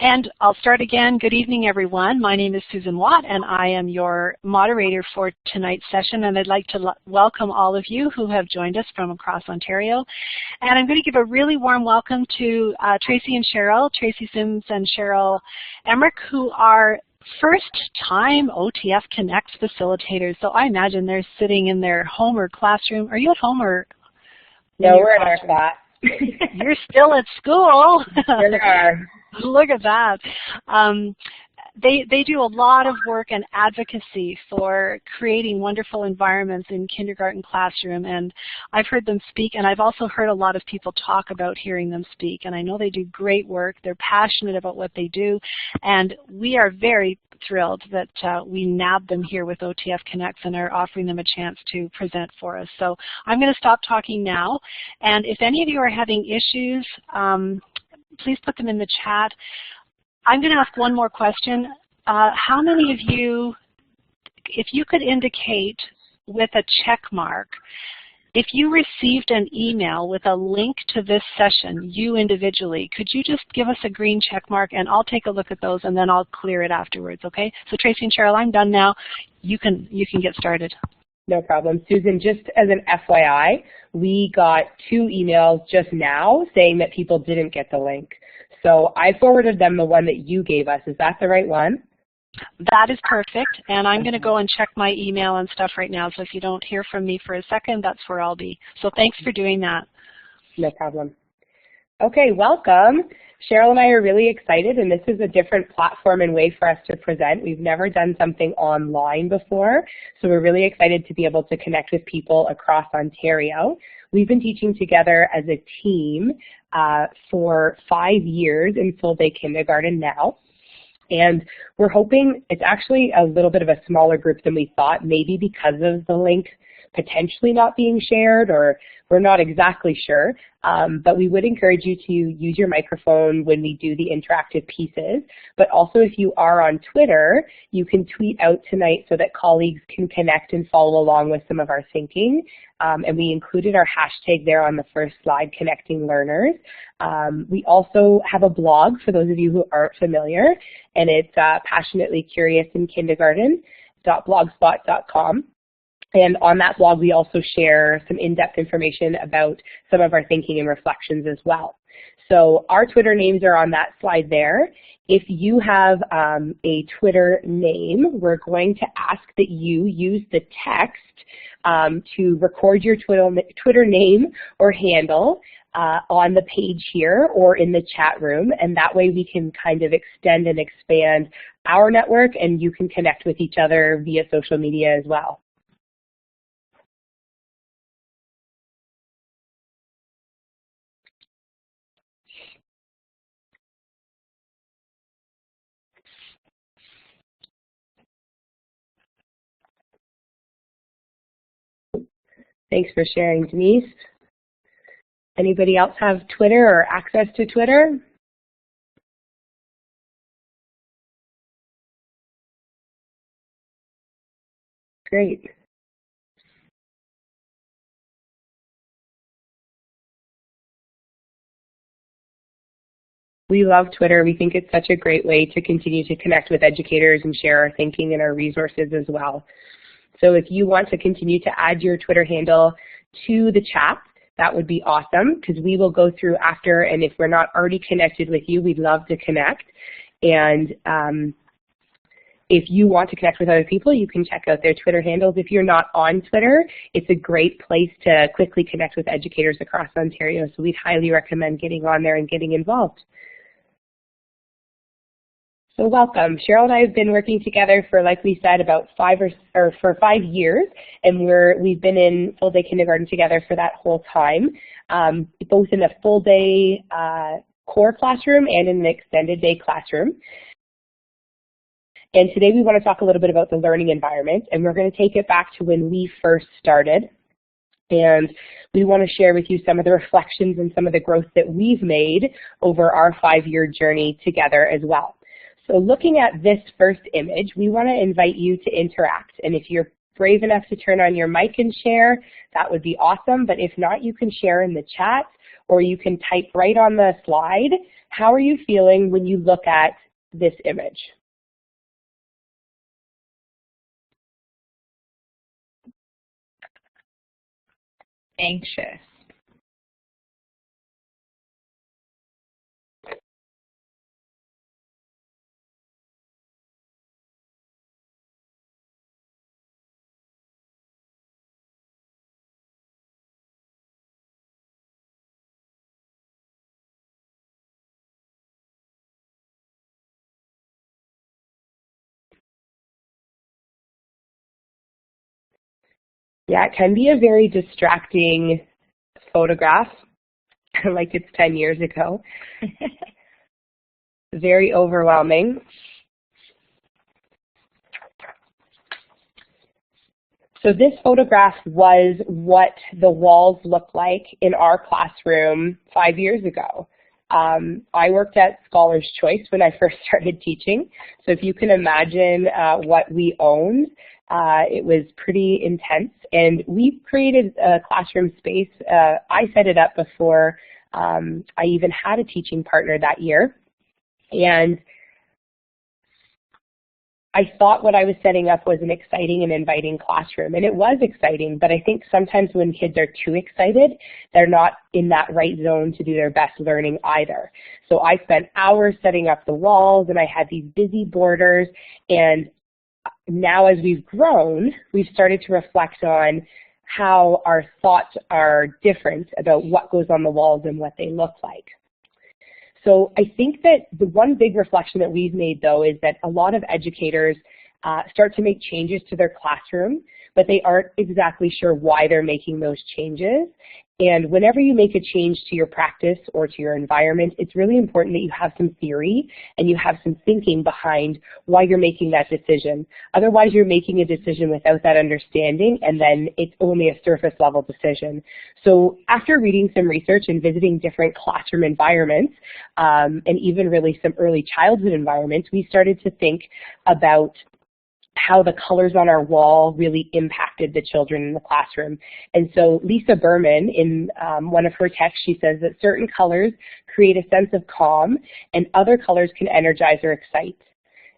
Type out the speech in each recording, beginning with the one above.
And I'll start again. Good evening, everyone. My name is Susan Watt, and I am your moderator for tonight's session. And I'd like to welcome all of you who have joined us from across Ontario. And I'm going to give a really warm welcome to Tracy and Cheryl, Tracy Sims and Cheryl Emmerich, who are first-time OTF Connect facilitators. So I imagine they're sitting in their home or classroom. Are you at home or? No, we're in our class. You're still at school. We are. Look at that. They do a lot of work and advocacy for creating wonderful environments in kindergarten classroom, and I've heard them speak, and I've also heard a lot of people talk about hearing them speak, and I know they do great work. They're passionate about what they do, and we are very thrilled that we nabbed them here with OTF Connects and are offering them a chance to present for us. So I'm going to stop talking now, and if any of you are having issues, please put them in the chat. I'm going to ask one more question. How many of you, if you could indicate with a check mark, if you received an email with a link to this session, you individually, could you just give us a green check mark, and I'll take a look at those and then I'll clear it afterwards, okay? So Tracy and Cheryl, I'm done now. You can get started. No problem. Susan, just as an FYI, we got 2 emails just now saying that people didn't get the link. So I forwarded them the one that you gave us. Is that the right one? That is perfect, and I'm going to go and check my email and stuff right now, so if you don't hear from me for a second, that's where I'll be. So thanks for doing that. No problem. Okay, welcome. Cheryl and I are really excited, and this is a different platform and way for us to present. We've never done something online before, so we're really excited to be able to connect with people across Ontario. We've been teaching together as a team for 5 years in full-day kindergarten now. And we're hoping it's actually a little bit of a smaller group than we thought, maybe because of the link potentially not being shared, or we're not exactly sure. But we would encourage you to use your microphone when we do the interactive pieces. But also if you are on Twitter, you can tweet out tonight so that colleagues can connect and follow along with some of our thinking. And we included our hashtag there on the first slide, Connecting Learners. We also have a blog for those of you who aren't familiar, and it's Passionately Curious in Kindergarten.blogspot.com. And on that blog, we also share some in-depth information about some of our thinking and reflections as well. So our Twitter names are on that slide there. If you have a Twitter name, we're going to ask that you use the text to record your Twitter name or handle on the page here or in the chat room, and that way we can kind of extend and expand our network, and you can connect with each other via social media as well. Thanks for sharing, Denise. Anybody else have Twitter or access to Twitter? Great. We love Twitter. We think it's such a great way to continue to connect with educators and share our thinking and our resources as well. So if you want to continue to add your Twitter handle to the chat, that would be awesome, because we will go through after, and if we're not already connected with you, we'd love to connect. And if you want to connect with other people, you can check out their Twitter handles. If you're not on Twitter, it's a great place to quickly connect with educators across Ontario, so we'd highly recommend getting on there and getting involved. So welcome. Cheryl and I have been working together for, like we said, about 5 years, and we've been in full-day kindergarten together for that whole time, both in a full-day core classroom and in an extended day classroom. And today we want to talk a little bit about the learning environment, and we're going to take it back to when we first started. And we want to share with you some of the reflections and some of the growth that we've made over our 5-year journey together as well. So looking at this first image, we want to invite you to interact. And if you're brave enough to turn on your mic and share, that would be awesome. But if not, you can share in the chat, or you can type right on the slide. How are you feeling when you look at this image? Anxious. Yeah, it can be a very distracting photograph, like it's 10 years ago. Very overwhelming. So this photograph was what the walls looked like in our classroom 5 years ago. I worked at Scholar's Choice when I first started teaching, so if you can imagine what we owned, it was pretty intense, and we created a classroom space. I set it up before I even had a teaching partner that year, and I thought what I was setting up was an exciting and inviting classroom, and it was exciting, but I think sometimes when kids are too excited, they're not in that right zone to do their best learning either. So I spent hours setting up the walls, and I had these busy borders, and now as we've grown, we've started to reflect on how our thoughts are different about what goes on the walls and what they look like. So I think that the one big reflection that we've made, though, is that a lot of educators start to make changes to their classroom, but they aren't exactly sure why they're making those changes. And whenever you make a change to your practice or to your environment, it's really important that you have some theory and you have some thinking behind why you're making that decision. Otherwise, you're making a decision without that understanding, and then it's only a surface level decision. So after reading some research and visiting different classroom environments, and even really some early childhood environments, we started to think about how the colors on our wall really impacted the children in the classroom. And so Lisa Berman, in one of her texts, she says that certain colors create a sense of calm and other colors can energize or excite.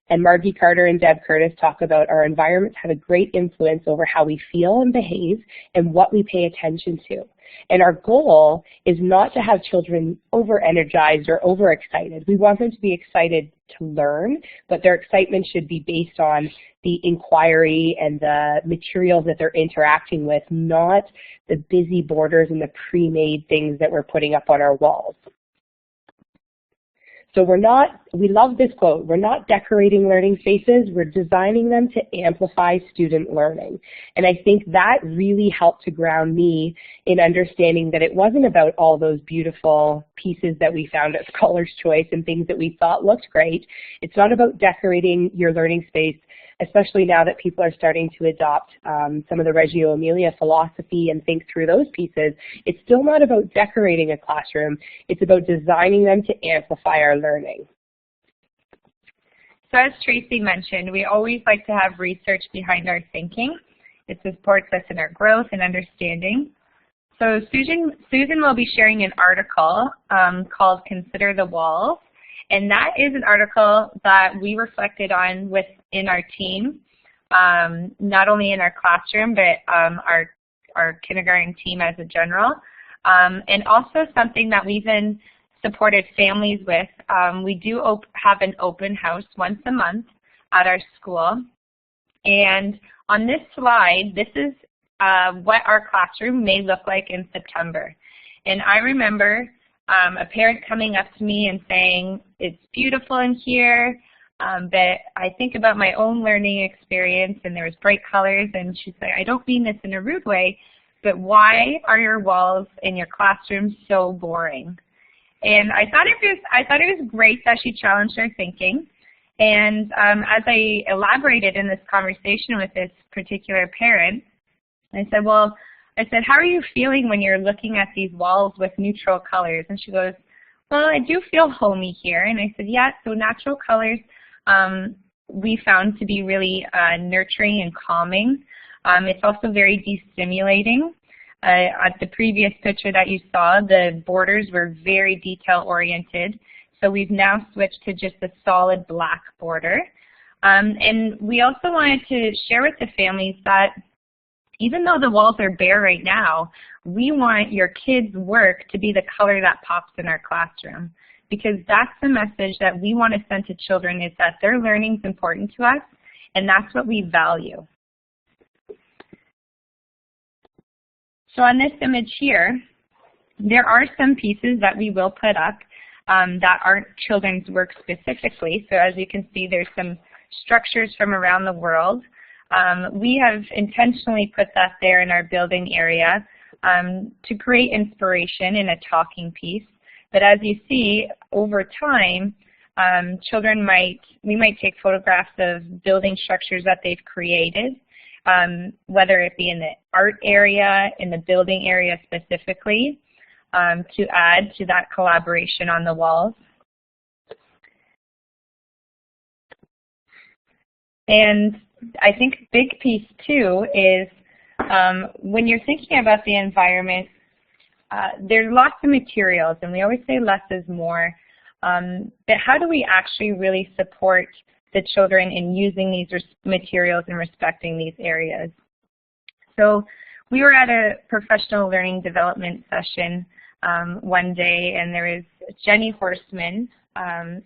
And Margie Carter and Deb Curtis talk about our environments have a great influence over how we feel and behave and what we pay attention to. And our goal is not to have children over-energized or overexcited. We want them to be excited to learn, but their excitement should be based on the inquiry and the materials that they're interacting with, not the busy borders and the pre-made things that we're putting up on our walls. So we love this quote, we're not decorating learning spaces, we're designing them to amplify student learning. And I think that really helped to ground me in understanding that it wasn't about all those beautiful pieces that we found at Scholar's Choice and things that we thought looked great. It's not about decorating your learning space, especially now that people are starting to adopt some of the Reggio Emilia philosophy and think through those pieces. It's still not about decorating a classroom, it's about designing them to amplify our learning. So as Tracy mentioned, we always like to have research behind our thinking. It supports us in our growth and understanding. So Susan will be sharing an article called Consider the Walls. And that is an article that we reflected on within our team, not only in our classroom, but our kindergarten team as a general, and also something that we've been supported families with. We do have an open house once a month at our school. And on this slide, this is what our classroom may look like in September. And I remember a parent coming up to me and saying, it's beautiful in here, but I think about my own learning experience and there was bright colors, and she said, I don't mean this in a rude way, but why are your walls in your classroom so boring? And I thought it was great that she challenged our thinking. And as I elaborated in this conversation with this particular parent, I said, how are you feeling when you're looking at these walls with neutral colors? And she goes, well, I do feel homey here. And I said, yeah, so natural colors we found to be really nurturing and calming. It's also very destimulating. At the previous picture that you saw, the borders were very detail-oriented. So we've now switched to just a solid black border. And we also wanted to share with the families that even though the walls are bare right now, we want your kids' work to be the color that pops in our classroom, because that's the message that we want to send to children, is that their learning is important to us, and that's what we value. So on this image here, there are some pieces that we will put up that aren't children's work specifically. So as you can see, there's some structures from around the world. We have intentionally put that there in our building area to create inspiration in a talking piece. But as you see, over time, we might take photographs of building structures that they've created, whether it be in the art area, in the building area specifically, to add to that collaboration on the walls. And I think a big piece too is when you're thinking about the environment, there's lots of materials, and we always say less is more, but how do we actually really support the children in using these materials and respecting these areas? So we were at a professional learning development session one day, and there was Jenny Horstman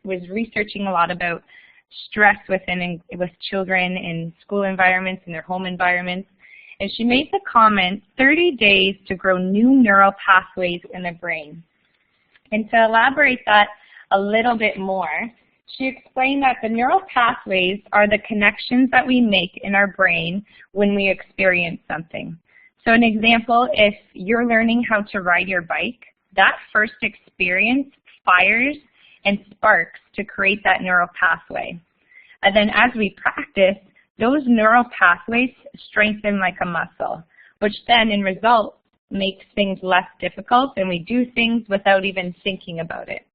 was researching a lot about stress with children in school environments, in their home environments. And she made the comment, 30 days to grow new neural pathways in the brain. And to elaborate that a little bit more, she explained that the neural pathways are the connections that we make in our brain when we experience something. So an example, if you're learning how to ride your bike, that first experience fires and sparks to create that neural pathway. And then as we practice, those neural pathways strengthen like a muscle, which then in result makes things less difficult, and we do things without even thinking about it.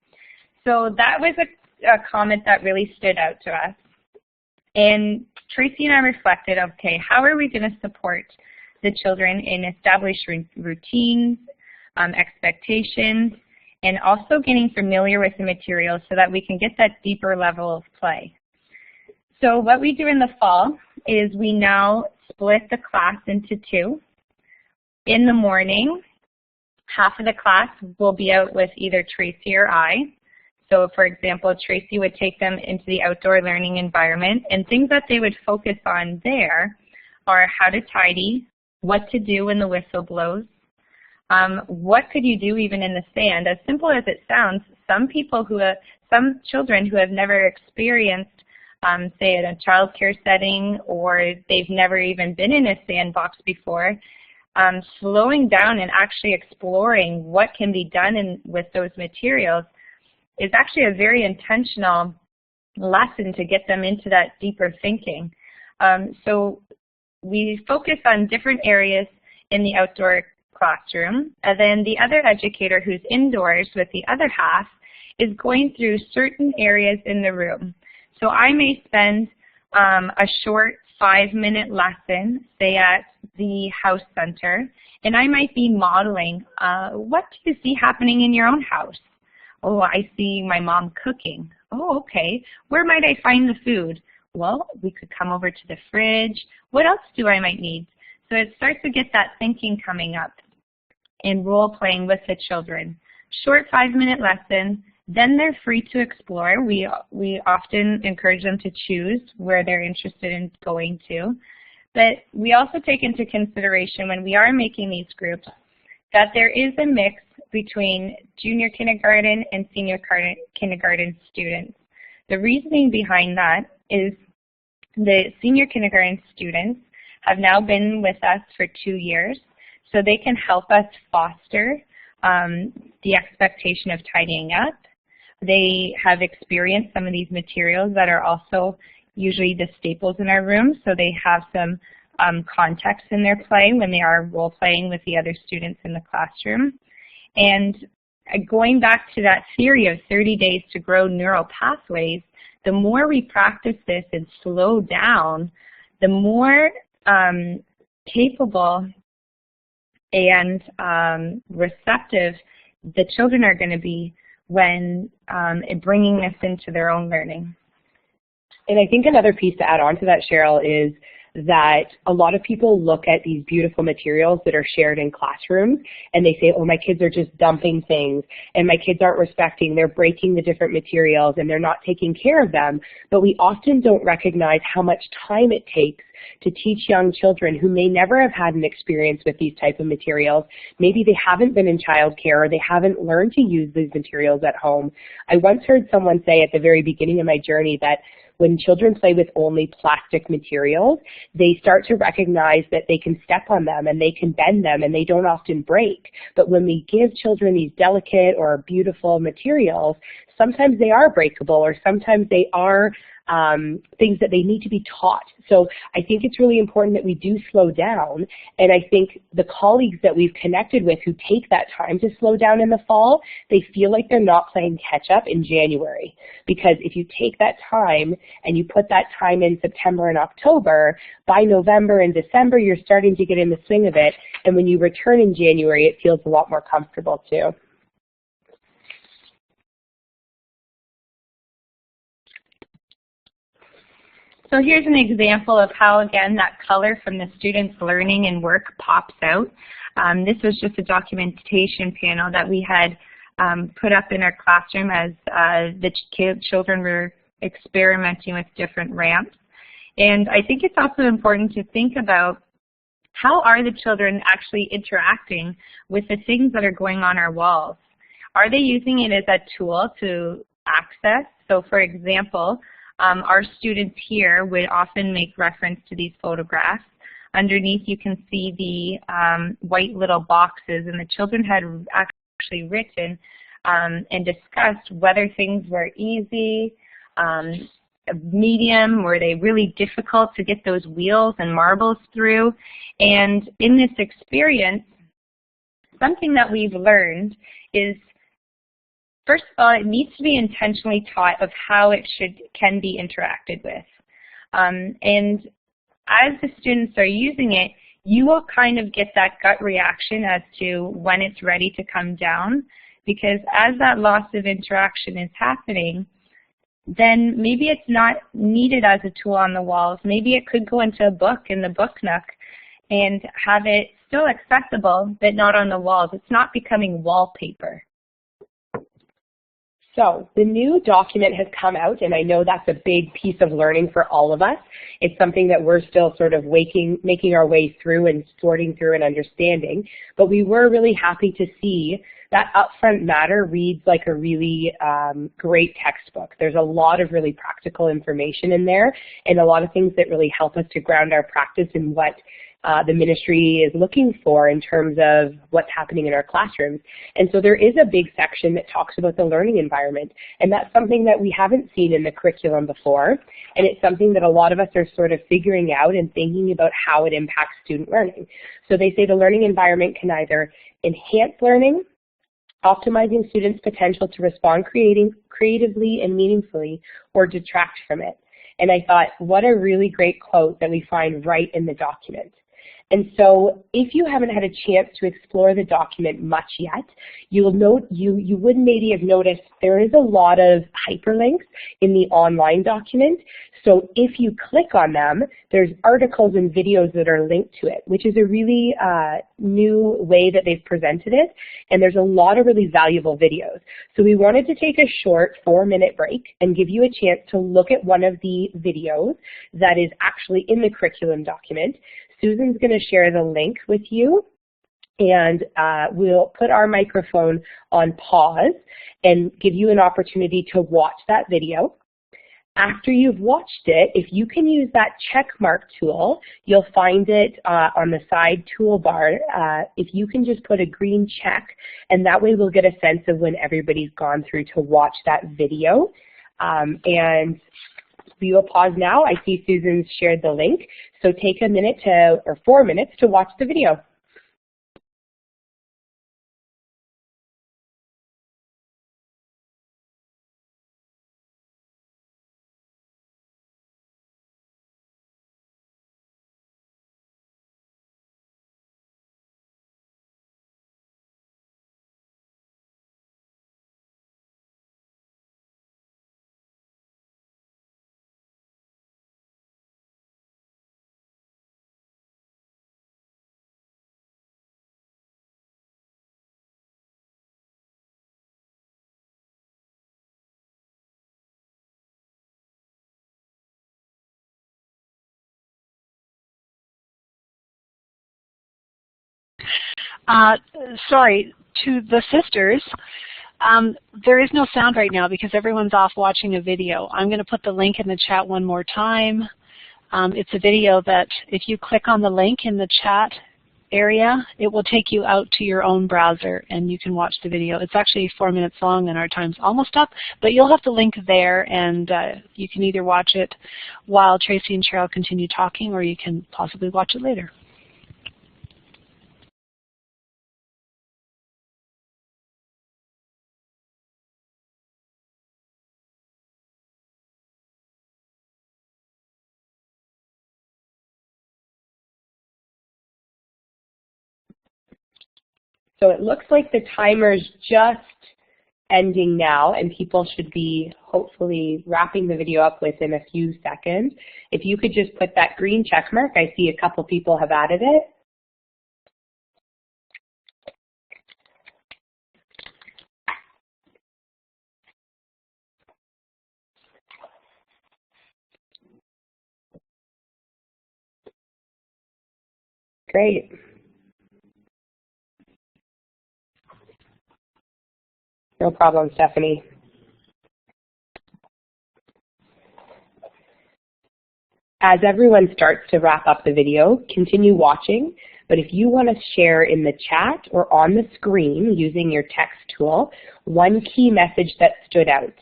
So that was a comment that really stood out to us. And Tracy and I reflected, okay, how are we going to support the children in establishing routines, expectations, and also getting familiar with the materials so that we can get that deeper level of play. So what we do in the fall is we now split the class into two. In the morning, half of the class will be out with either Tracy or I. So for example, Tracy would take them into the outdoor learning environment, and things that they would focus on there are how to tidy, what to do when the whistle blows, what could you do even in the sand. As simple as it sounds, some children who have never experienced, say in a child care setting, or they've never even been in a sandbox before, slowing down and actually exploring what can be done with those materials is actually a very intentional lesson to get them into that deeper thinking. So we focus on different areas in the outdoor classroom, and then the other educator who's indoors with the other half is going through certain areas in the room. So I may spend a short 5-minute lesson, say at the house center, and I might be modeling, what do you see happening in your own house? Oh, I see my mom cooking. Oh, okay. Where might I find the food? Well, we could come over to the fridge. What else do I might need? So it starts to get that thinking coming up and role-playing with the children. Short 5-minute lesson, then they're free to explore. We often encourage them to choose where they're interested in going to. But we also take into consideration when we are making these groups that there is a mix between junior kindergarten and senior kindergarten students. The reasoning behind that is the senior kindergarten students have now been with us for 2 years, so they can help us foster the expectation of tidying up. They have experienced some of these materials that are also usually the staples in our room, so they have some context in their play when they are role-playing with the other students in the classroom. And going back to that theory of 30 days to grow neural pathways, the more we practice this and slow down, the more capable and receptive the children are going to be when bringing this into their own learning. And I think another piece to add on to that, Cheryl, is that a lot of people look at these beautiful materials that are shared in classrooms and they say, oh, my kids are just dumping things and my kids aren't respecting, they're breaking the different materials and they're not taking care of them. But we often don't recognize how much time it takes to teach young children who may never have had an experience with these type of materials. Maybe they haven't been in childcare or they haven't learned to use these materials at home. I once heard someone say at the very beginning of my journey that when children play with only plastic materials, they start to recognize that they can step on them and they can bend them and they don't often break. But when we give children these delicate or beautiful materials, sometimes they are breakable or sometimes they are things that they need to be taught. So I think it's really important that we do slow down, and I think the colleagues that we've connected with who take that time to slow down in the fall, they feel like they're not playing catch up in January. Because if you take that time and you put that time in September and October, by November and December you're starting to get in the swing of it, and when you return in January it feels a lot more comfortable too. So here's an example of how, again, that color from the students' learning and work pops out. This was just a documentation panel that we had put up in our classroom as the children were experimenting with different ramps. And I think it's also important to think about how are the children actually interacting with the things that are going on our walls. Are they using it as a tool to access? So for example, our students here would often make reference to these photographs. Underneath you can see the white little boxes, and the children had actually written and discussed whether things were easy, medium, were they really difficult to get those wheels and marbles through. And in this experience, something that we've learned is, first of all, it needs to be intentionally taught of how it can be interacted with. And as the students are using it, you will kind of get that gut reaction as to when it's ready to come down, because as that loss of interaction is happening, then maybe it's not needed as a tool on the walls. Maybe it could go into a book in the book nook and have it still accessible, but not on the walls. It's not becoming wallpaper. So the new document has come out, and I know that's a big piece of learning for all of us. It's something that we're still sort of making our way through and sorting through and understanding. But we were really happy to see that Upfront Matter reads like a really great textbook. There's a lot of really practical information in there and a lot of things that really help us to ground our practice in what the ministry is looking for in terms of what's happening in our classrooms. And so there is a big section that talks about the learning environment, and that's something that we haven't seen in the curriculum before, and it's something that a lot of us are sort of figuring out and thinking about how it impacts student learning. So they say the learning environment can either enhance learning, optimizing students' potential to respond creatively and meaningfully, or detract from it. And I thought, what a really great quote that we find right in the document. And so if you haven't had a chance to explore the document much yet, you would maybe have noticed there is a lot of hyperlinks in the online document. So if you click on them, there's articles and videos that are linked to it, which is a really new way that they've presented it. And there's a lot of really valuable videos. So we wanted to take a short 4-minute break and give you a chance to look at one of the videos that is actually in the curriculum document. Susan's going to share the link with you, and we'll put our microphone on pause and give you an opportunity to watch that video. After you've watched it, if you can use that check mark tool, you'll find it on the side toolbar. If you can just put a green check, and that way we'll get a sense of when everybody's gone through to watch that video. And we will pause now. I see Susan's shared the link. So take a minute or 4 minutes to watch the video. Sorry, to the sisters, there is no sound right now because everyone's off watching a video. I'm going to put the link in the chat one more time. It's a video that if you click on the link in the chat area, it will take you out to your own browser and you can watch the video. It's actually 4 minutes long and our time's almost up, but you'll have the link there and you can either watch it while Tracy and Cheryl continue talking or you can possibly watch it later. So it looks like the timer's just ending now, and people should be hopefully wrapping the video up within a few seconds. If you could just put that green check mark, I see a couple people have added it. Great. No problem, Stephanie. As everyone starts to wrap up the video, continue watching, but if you want to share in the chat or on the screen using your text tool, one key message that stood out.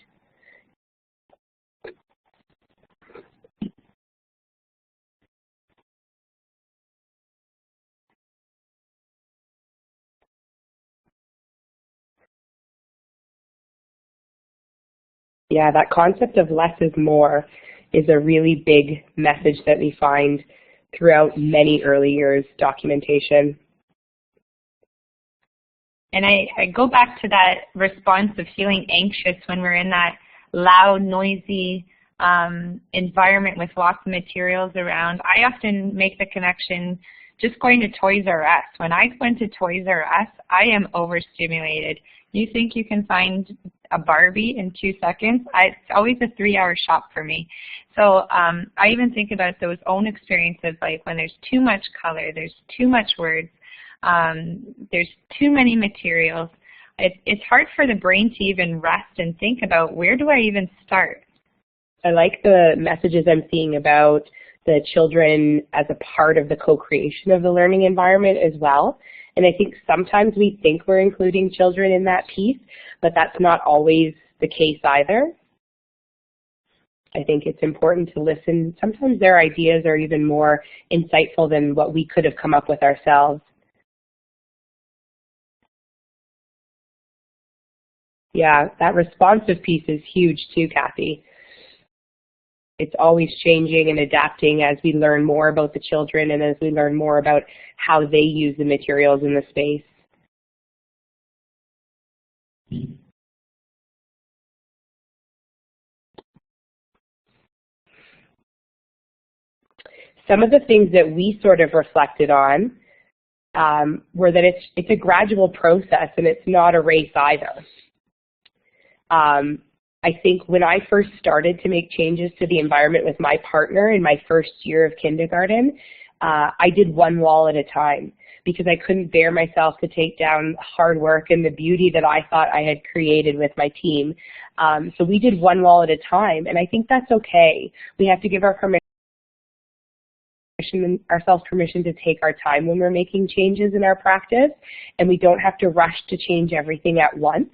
Yeah, that concept of less is more is a really big message that we find throughout many early years documentation. And I go back to that response of feeling anxious when we're in that loud, noisy environment with lots of materials around. I often make the connection just going to Toys R Us. When I go into Toys R Us, I am overstimulated. You think you can find a Barbie in 2 seconds? It's always a 3-hour shop for me. So I even think about those own experiences, like when there's too much color, there's too much words, there's too many materials. It's hard for the brain to even rest and think about where do I even start. I like the messages I'm seeing about the children as a part of the co-creation of the learning environment as well. And I think sometimes we think we're including children in that piece, but that's not always the case either. I think it's important to listen. Sometimes their ideas are even more insightful than what we could have come up with ourselves. Yeah, that responsive piece is huge too, Kathy. It's always changing and adapting as we learn more about the children and as we learn more about how they use the materials in the space. Some of the things that we sort of reflected on were that it's a gradual process and it's not a race either. I think when I first started to make changes to the environment with my partner in my first year of kindergarten, I did one wall at a time because I couldn't bear myself to take down hard work and the beauty that I thought I had created with my team. So we did one wall at a time, and I think that's okay. We have to give ourselves permission to take our time when we're making changes in our practice, and we don't have to rush to change everything at once.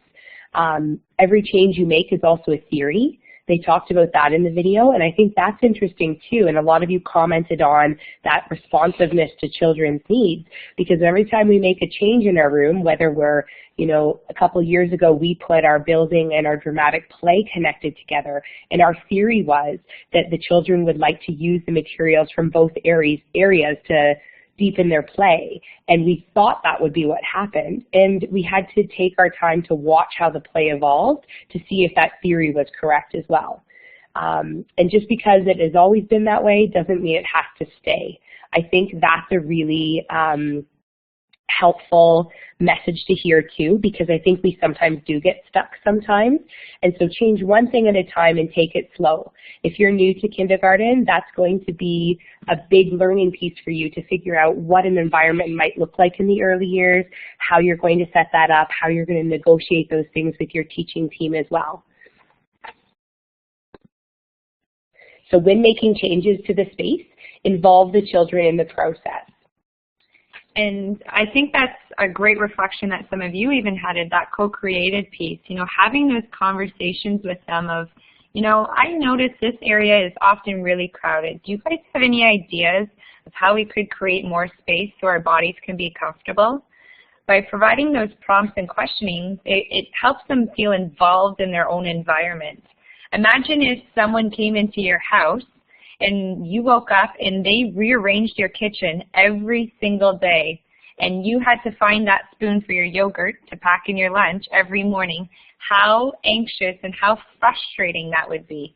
Every change you make is also a theory. They talked about that in the video, and I think that's interesting too, and a lot of you commented on that responsiveness to children's needs, because every time we make a change in our room, whether we're, a couple years ago we put our building and our dramatic play connected together, and our theory was that the children would like to use the materials from both areas to deepen their play, and we thought that would be what happened, and we had to take our time to watch how the play evolved to see if that theory was correct as well. And just because it has always been that way doesn't mean it has to stay. I think that's a really helpful message to hear too, because I think we sometimes do get stuck sometimes. And so change one thing at a time and take it slow. If you're new to kindergarten, that's going to be a big learning piece for you to figure out what an environment might look like in the early years, how you're going to set that up, how you're going to negotiate those things with your teaching team as well. So when making changes to the space, involve the children in the process. And I think that's a great reflection that some of you even had in that co-created piece, having those conversations with them of, I noticed this area is often really crowded. Do you guys have any ideas of how we could create more space so our bodies can be comfortable? By providing those prompts and questioning, it helps them feel involved in their own environment. Imagine if someone came into your house and you woke up and they rearranged your kitchen every single day, and you had to find that spoon for your yogurt to pack in your lunch every morning, how anxious and how frustrating that would be.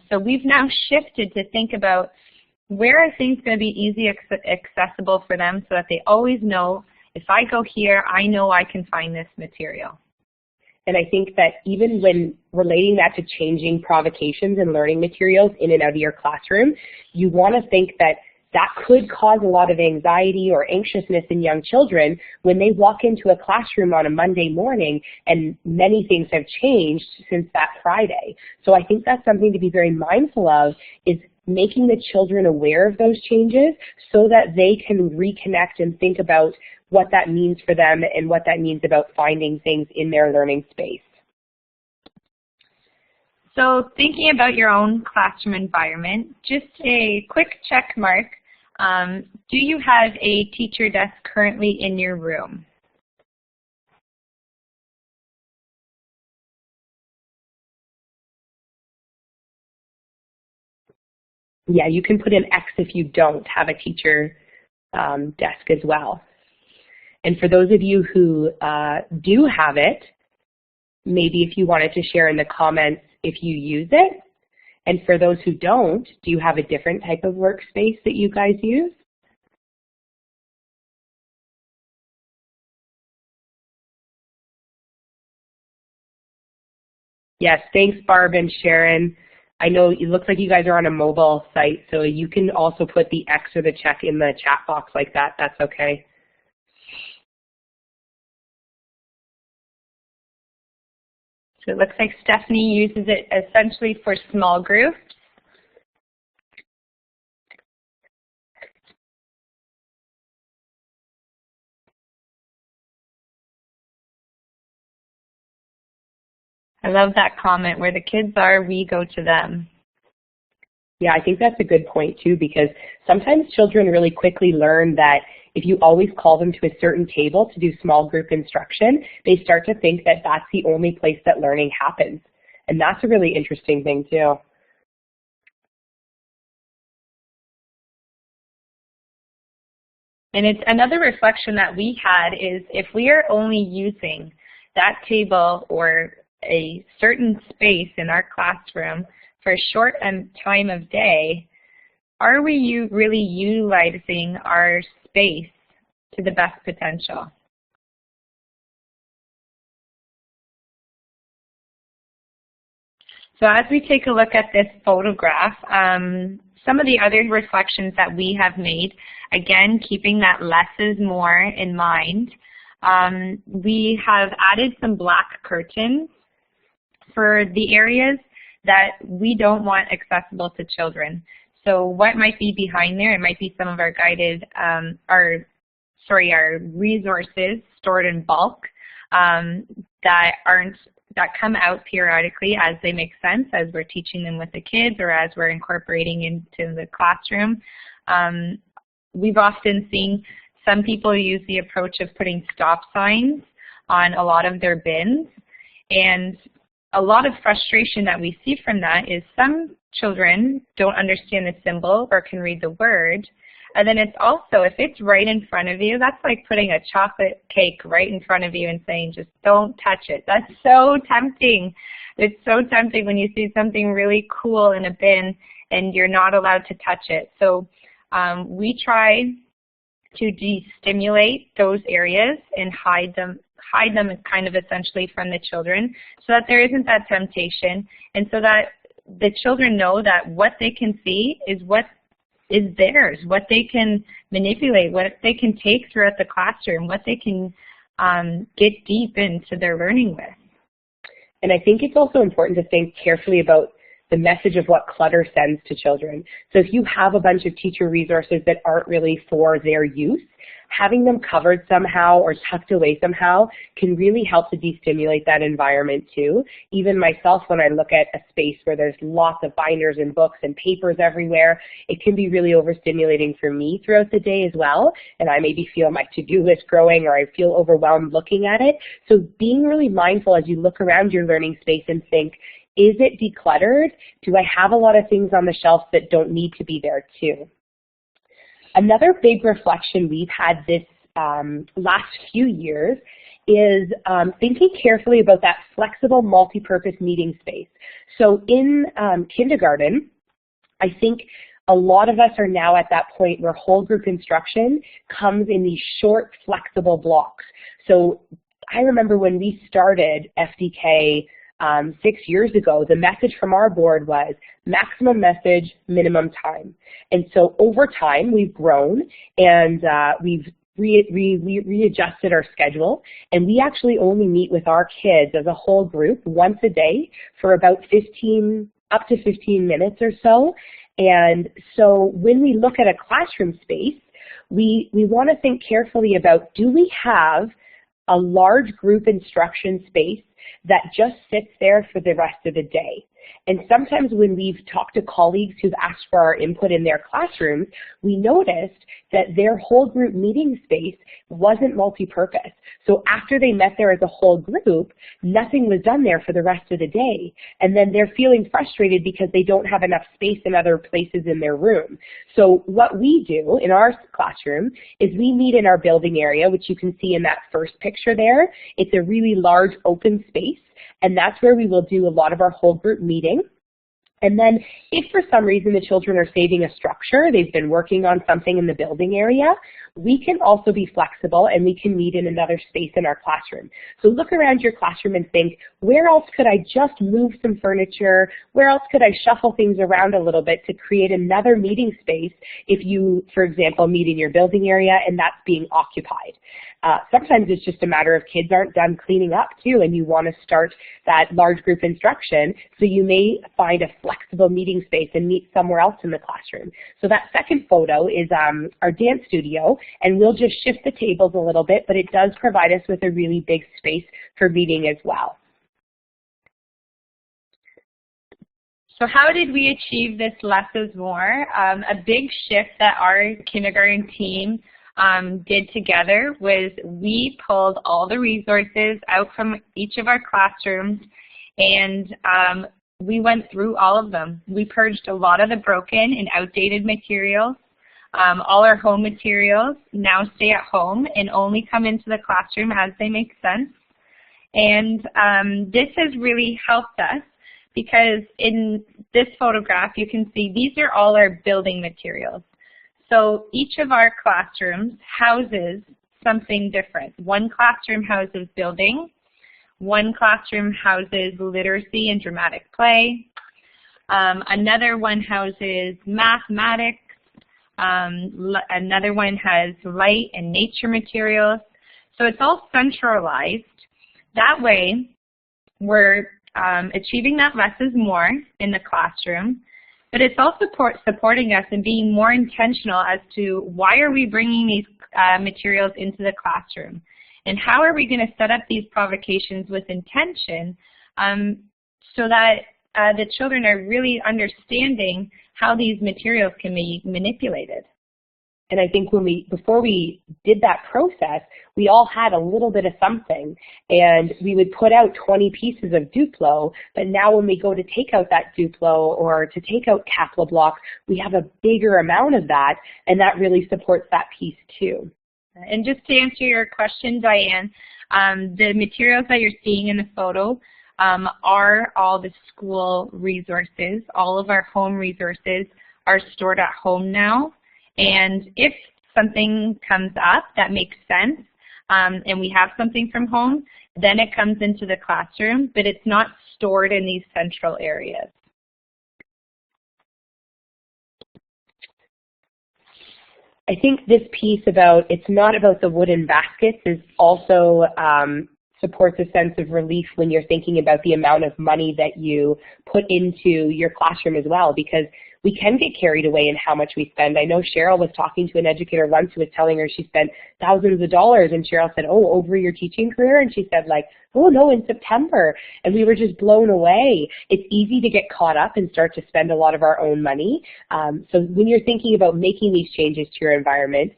So we've now shifted to think about where are things going to be easy accessible for them so that they always know, if I go here, I know I can find this material. And I think that even when relating that to changing provocations and learning materials in and out of your classroom, you want to think that that could cause a lot of anxiety or anxiousness in young children when they walk into a classroom on a Monday morning and many things have changed since that Friday. So I think that's something to be very mindful of, is making the children aware of those changes so that they can reconnect and think about what that means for them and what that means about finding things in their learning space. So thinking about your own classroom environment, just a quick check mark. Do you have a teacher desk currently in your room? Yeah, you can put an X if you don't have a teacher desk as well. And for those of you who do have it, maybe if you wanted to share in the comments if you use it. And for those who don't, do you have a different type of workspace that you guys use? Yes, thanks Barb and Sharon. I know it looks like you guys are on a mobile site, so you can also put the X or the check in the chat box like that. That's okay. So it looks like Stephanie uses it essentially for small groups. I love that comment, where the kids are, we go to them. Yeah, I think that's a good point too, because sometimes children really quickly learn that if you always call them to a certain table to do small group instruction, they start to think that that's the only place that learning happens. And that's a really interesting thing too. And it's another reflection that we had is, if we are only using that table or a certain space in our classroom for a short time of day, are we really utilizing our space to the best potential? So as we take a look at this photograph, some of the other reflections that we have made, again, keeping that less is more in mind, we have added some black curtains for the areas that we don't want accessible to children. So what might be behind there? It might be some of our guided, our resources stored in bulk that come out periodically as they make sense, as we're teaching them with the kids or as we're incorporating into the classroom. We've often seen some people use the approach of putting stop signs on a lot of their bins, and a lot of frustration that we see from that is some children don't understand the symbol or can read the word. And then it's also, if it's right in front of you, that's like putting a chocolate cake right in front of you and saying, just don't touch it. That's so tempting. It's so tempting when you see something really cool in a bin and you're not allowed to touch it. So we try to de-stimulate those areas and hide them kind of essentially from the children, so that there isn't that temptation, and so that the children know that what they can see is what is theirs, what they can manipulate, what they can take throughout the classroom, what they can get deep into their learning with. And I think it's also important to think carefully about the message of what clutter sends to children. So if you have a bunch of teacher resources that aren't really for their use, having them covered somehow or tucked away somehow can really help to de-stimulate that environment too. Even myself, when I look at a space where there's lots of binders and books and papers everywhere, it can be really overstimulating for me throughout the day as well. And I maybe feel my to-do list growing, or I feel overwhelmed looking at it. So being really mindful as you look around your learning space and think, is it decluttered? Do I have a lot of things on the shelf that don't need to be there too? Another big reflection we've had this last few years is thinking carefully about that flexible multi-purpose meeting space. So in kindergarten, I think a lot of us are now at that point where whole group instruction comes in these short, flexible blocks. So I remember when we started FDK 6 years ago, the message from our board was maximum message, minimum time. And so over time, we've grown and we've readjusted our schedule, and we actually only meet with our kids as a whole group once a day for about up to 15 minutes or so. And so when we look at a classroom space, we want to think carefully about, do we have a large group instruction space that just sits there for the rest of the day? And sometimes when we've talked to colleagues who've asked for our input in their classrooms, we noticed that their whole group meeting space wasn't multi-purpose. So after they met there as a whole group, nothing was done there for the rest of the day. And then they're feeling frustrated because they don't have enough space in other places in their room. So what we do in our classroom is we meet in our building area, which you can see in that first picture there. It's a really large open space, and that's where we will do a lot of our whole group meeting. And then if for some reason the children are saving a structure, they've been working on something in the building area, we can also be flexible and we can meet in another space in our classroom. So look around your classroom and think, where else could I just move some furniture? Where else could I shuffle things around a little bit to create another meeting space if you, for example, meet in your building area and that's being occupied? Sometimes it's just a matter of kids aren't done cleaning up too, and you want to start that large group instruction, so you may find a flexible meeting space and meet somewhere else in the classroom. So that second photo is our dance studio, and we'll just shift the tables a little bit, but it does provide us with a really big space for meeting as well. So how did we achieve this less is more? A big shift that our kindergarten team did together was we pulled all the resources out from each of our classrooms, and we went through all of them. We purged a lot of the broken and outdated materials. All our home materials now stay at home and only come into the classroom as they make sense. And this has really helped us, because in this photograph you can see these are all our building materials. So each of our classrooms houses something different. One classroom houses building, one classroom houses literacy and dramatic play, another one houses mathematics, another one has light and nature materials. So it's all centralized. That way we're achieving that less is more in the classroom. But it's also supporting us in being more intentional as to why are we bringing these materials into the classroom, and how are we going to set up these provocations with intention so that the children are really understanding how these materials can be manipulated. And I think before we did that process, we all had a little bit of something, and we would put out 20 pieces of Duplo, but now when we go to take out that Duplo or to take out Kapla blocks, we have a bigger amount of that, and that really supports that piece too. And just to answer your question, Diane, the materials that you're seeing in the photo are all the school resources. All of our home resources are stored at home now. And if something comes up that makes sense and we have something from home, then it comes into the classroom, but it's not stored in these central areas. I think this piece about it's not about the wooden baskets is also supports a sense of relief when you're thinking about the amount of money that you put into your classroom as well, because we can get carried away in how much we spend. I know Cheryl was talking to an educator once who was telling her she spent thousands of dollars, and Cheryl said, oh, over your teaching career? And she said, like, oh, no, in September. And we were just blown away. It's easy to get caught up and start to spend a lot of our own money. So when you're thinking about making these changes to your environment,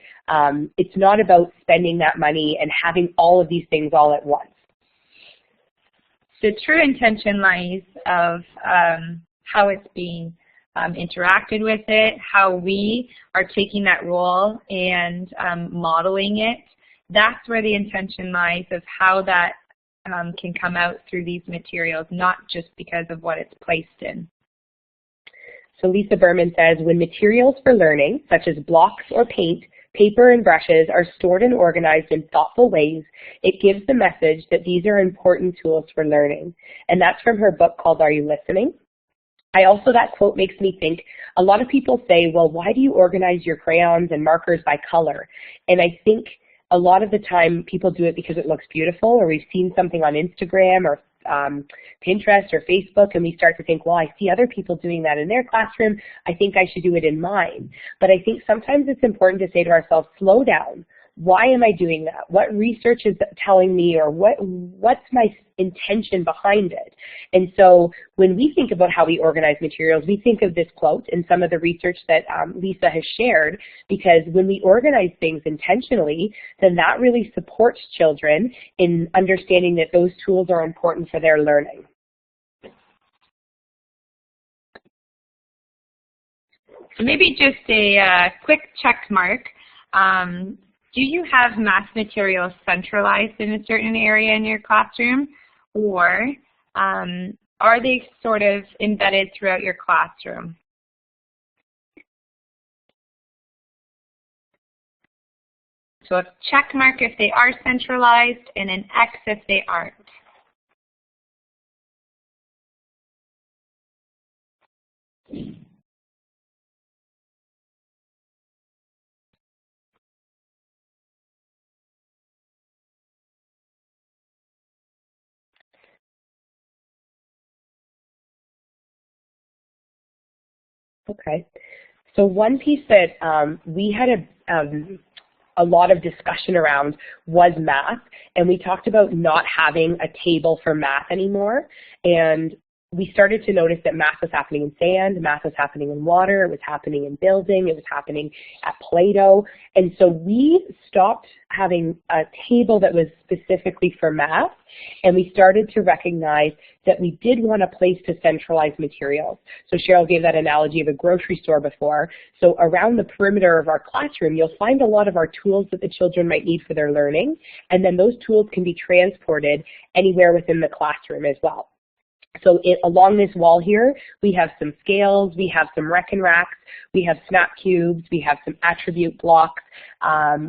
it's not about spending that money and having all of these things all at once. The true intention lies of how it's being interacted with it, how we are taking that role and modeling it. That's where the intention lies of how that can come out through these materials, not just because of what it's placed in. So Lisa Berman says, when materials for learning, such as blocks or paint, paper and brushes, are stored and organized in thoughtful ways, it gives the message that these are important tools for learning. And that's from her book called Are You Listening? That quote makes me think, a lot of people say, well, why do you organize your crayons and markers by color? And I think a lot of the time people do it because it looks beautiful, or we've seen something on Instagram or Pinterest or Facebook, and we start to think, well, I see other people doing that in their classroom, I think I should do it in mine. But I think sometimes it's important to say to ourselves, slow down. Why am I doing that? What research is telling me, or what's my intention behind it? And so when we think about how we organize materials, we think of this quote and some of the research that Lisa has shared, because when we organize things intentionally, then that really supports children in understanding that those tools are important for their learning. So maybe just a quick check mark. Do you have math materials centralized in a certain area in your classroom, or are they sort of embedded throughout your classroom? So a check mark if they are centralized, and an X if they aren't. Okay. So one piece that we had a lot of discussion around was math, and we talked about not having a table for math anymore. And we started to notice that math was happening in sand, math was happening in water, it was happening in building, it was happening at Play-Doh. And so we stopped having a table that was specifically for math, and we started to recognize that we did want a place to centralize materials. So Cheryl gave that analogy of a grocery store before. So around the perimeter of our classroom, you'll find a lot of our tools that the children might need for their learning, and then those tools can be transported anywhere within the classroom as well. So along this wall here, we have some scales, we have some reckon racks, we have snap cubes, we have some attribute blocks,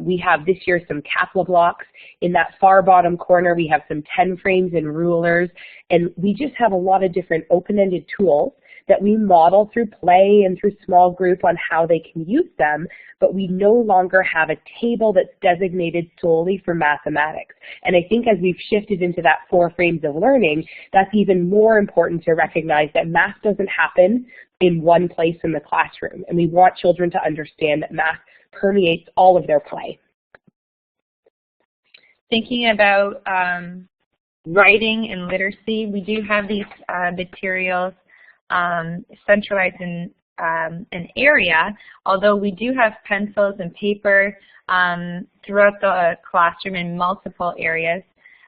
we have this year some Kapla blocks. In that far bottom corner, we have some 10 frames and rulers, and we just have a lot of different open-ended tools that we model through play and through small group on how they can use them, but we no longer have a table that's designated solely for mathematics. And I think as we've shifted into that 4 frames of learning, that's even more important to recognize that math doesn't happen in one place in the classroom, and we want children to understand that math permeates all of their play. Thinking about writing and literacy, we do have these materials centralized in an area, although we do have pencils and paper throughout the classroom in multiple areas.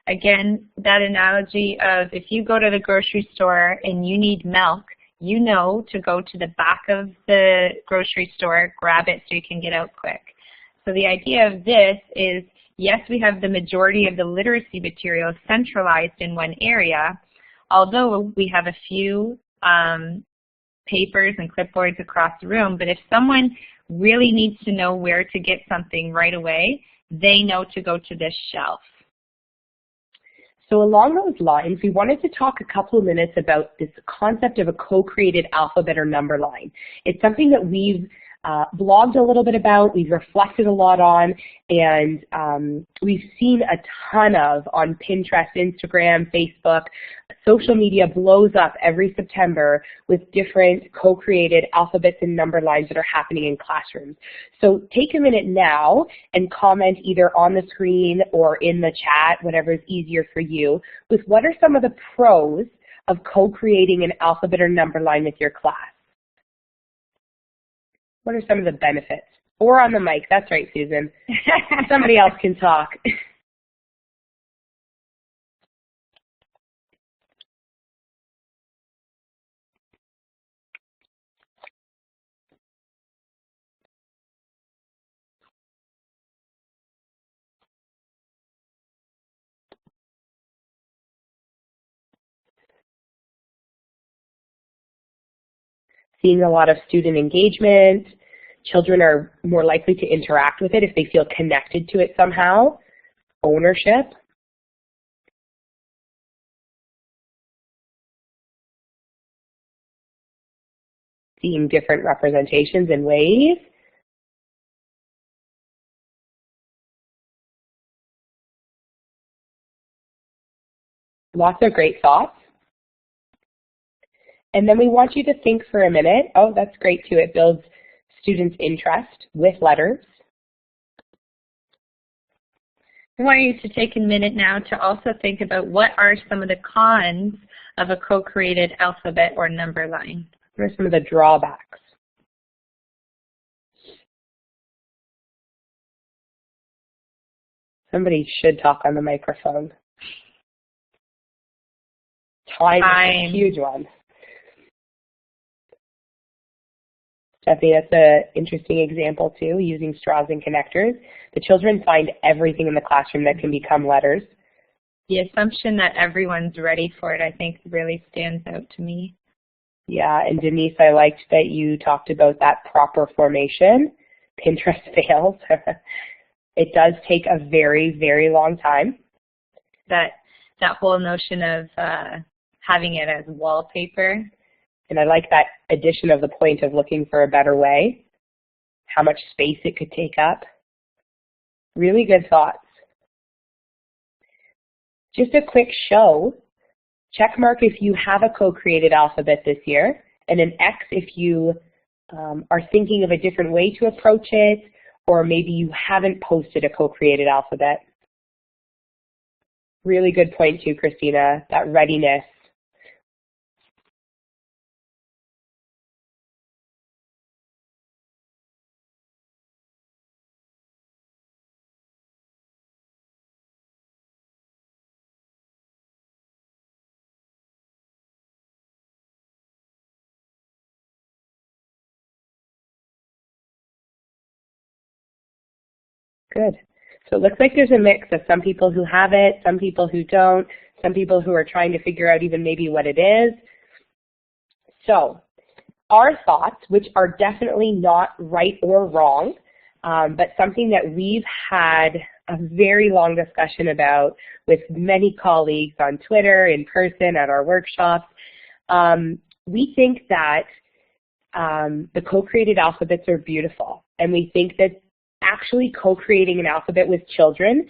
Again, that analogy of if you go to the grocery store and you need milk, you know to go to the back of the grocery store, grab it so you can get out quick. So the idea of this is, yes, we have the majority of the literacy materials centralized in one area, although we have a few papers and clipboards across the room, but if someone really needs to know where to get something right away, they know to go to this shelf. So along those lines, we wanted to talk a couple of minutes about this concept of a co-created alphabet or number line. It's something that we've blogged a little bit about, we've reflected a lot on, and we've seen a ton of on Pinterest, Instagram, Facebook. Social media blows up every September with different co-created alphabets and number lines that are happening in classrooms. So take a minute now and comment either on the screen or in the chat, whatever is easier for you, with what are some of the pros of co-creating an alphabet or number line with your class. What are some of the benefits? Or on the mic, that's right, Susan. Somebody else can talk. Seeing a lot of student engagement. Children are more likely to interact with it if they feel connected to it somehow. Ownership. Seeing different representations and ways. Lots of great thoughts. And then we want you to think for a minute. Oh, that's great too. It builds students' interest with letters. I want you to take a minute now to also think about what are some of the cons of a co-created alphabet or number line. What are some of the drawbacks? Somebody should talk on the microphone. Time is a huge one. Stephanie, that's an interesting example too, using straws and connectors. The children find everything in the classroom that can become letters. The assumption that everyone's ready for it, I think, really stands out to me. Yeah, and Denise, I liked that you talked about that proper formation. Pinterest fails. It does take a very, very long time. That whole notion of having it as wallpaper. And I like that addition of the point of looking for a better way, how much space it could take up. Really good thoughts. Just a quick show. Check mark if you have a co-created alphabet this year, and an X if you are thinking of a different way to approach it, or maybe you haven't posted a co-created alphabet. Really good point too, Christina, that readiness. Good. So it looks like there's a mix of some people who have it, some people who don't, some people who are trying to figure out even maybe what it is. So our thoughts, which are definitely not right or wrong, but something that we've had a very long discussion about with many colleagues on Twitter, in person, at our workshops. We think that the co-created alphabets are beautiful, and we think that actually co-creating an alphabet with children